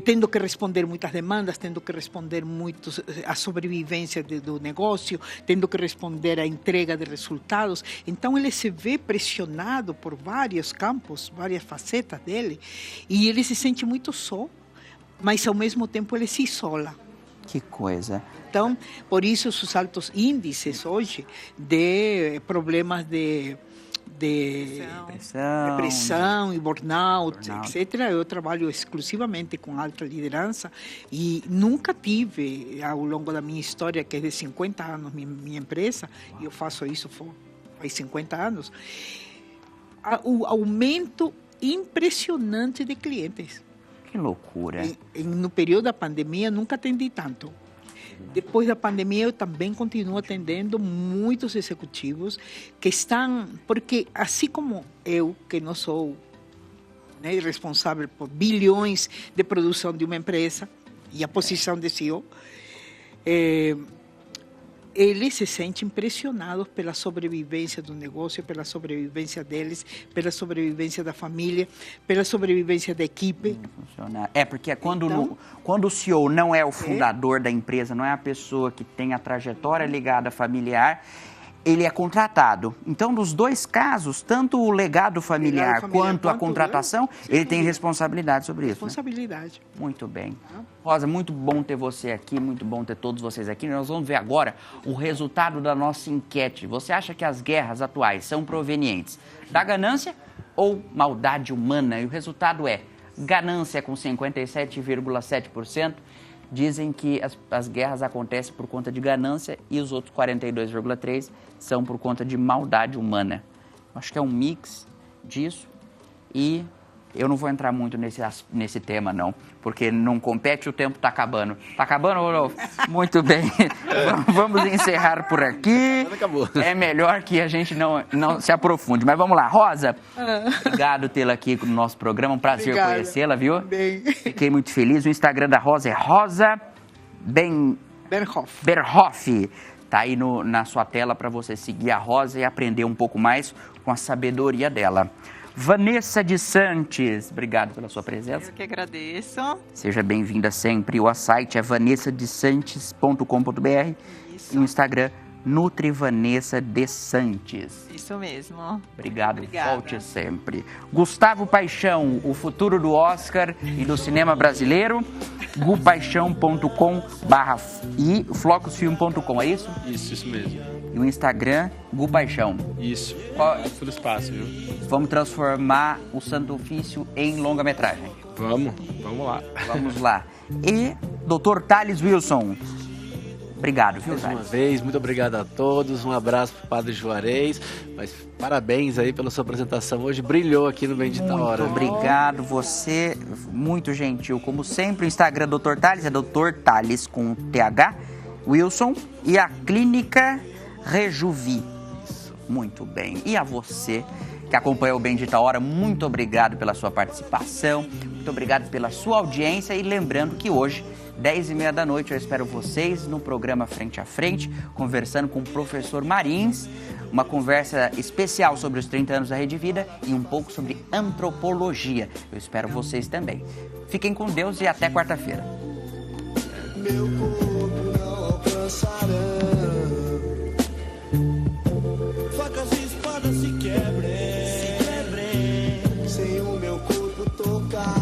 Tendo que responder muitas demandas, tendo que responder muito a sobrevivência do negócio, tendo que responder a entrega de resultados. Então, ele se vê pressionado por vários campos, várias facetas dele, e ele se sente muito só, mas, ao mesmo tempo, ele se isola. Que coisa. Então, por isso, os altos índices hoje de problemas de depressão e burnout, etc. Eu trabalho exclusivamente com alta liderança e nunca tive, ao longo da minha história, que é de 50 anos, minha empresa, e eu faço isso faz 50 anos, o aumento impressionante de clientes. Que loucura. No período da pandemia, nunca atendi tanto. Depois da pandemia, eu também continuo atendendo muitos executivos que estão... Porque, assim como eu, que não sou responsável por bilhões de produção de uma empresa e a posição de CEO, eles se sentem impressionados pela sobrevivência do negócio, pela sobrevivência deles, pela sobrevivência da família, pela sobrevivência da equipe. Porque quando o CEO não é o fundador da empresa, não é a pessoa que tem a trajetória ligada familiar, ele é contratado. Então, nos dois casos, tanto o legado familiar quanto a contratação, ele tem responsabilidade sobre isso. Responsabilidade. Né? Muito bem. Rosa, muito bom ter você aqui, muito bom ter todos vocês aqui. Nós vamos ver agora o resultado da nossa enquete. Você acha que as guerras atuais são provenientes da ganância ou maldade humana? E o resultado é ganância com 57,7%. Dizem que as guerras acontecem por conta de ganância e os outros 42,3% são por conta de maldade humana. Acho que é um mix disso e eu não vou entrar muito nesse tema, não, porque não compete, o tempo está acabando. Está acabando, Rodolfo? Muito bem. Vamos encerrar por aqui. Acabou. É melhor que a gente não se aprofunde. Mas vamos lá. Rosa, obrigado tê-la aqui no nosso programa. Um prazer conhecê-la, viu? Bem. Fiquei muito feliz. O Instagram da Rosa é Rosa Berhoff. Está aí na sua tela para você seguir a Rosa e aprender um pouco mais com a sabedoria dela. Vanessa de Santos, obrigado pela sua presença. Eu que agradeço. Seja bem-vinda sempre. O site é vanessadesantos.com.br e o Instagram Nutri Vanessa de Santos. Isso mesmo. Obrigado, volte sempre. Gustavo Paixão, o futuro do Oscar e do cinema brasileiro. gupaixão.com e flocosfilm.com, é isso? Isso mesmo. E o Instagram, Gu Paixão. Isso. Tudo espaço, viu? Vamos transformar o Santo Ofício em longa-metragem. Vamos lá. Vamos lá. E Dr. Thales Wilson. Obrigado, viu, mais uma vez, muito obrigado a todos. Um abraço para o Padre Juarez. Mas parabéns aí pela sua apresentação. Hoje brilhou aqui no Bendita Hora. Muito obrigado, você, muito gentil. Como sempre, o Instagram Dr. Thales é Dr. Thales com TH, Wilson, e a Clínica Rejuvi. Muito bem. E a você que acompanhou o Bendita Hora, muito obrigado pela sua participação, muito obrigado pela sua audiência e lembrando que hoje, 10h30 da noite, eu espero vocês no programa Frente a Frente, conversando com o professor Marins, uma conversa especial sobre os 30 anos da Rede Vida e um pouco sobre antropologia. Eu espero vocês também. Fiquem com Deus e até quarta-feira. Meu corpo não alcançará. Facas e espadas se quebrem, sem o meu corpo tocar.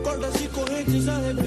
Cordas e correntes arrebentam.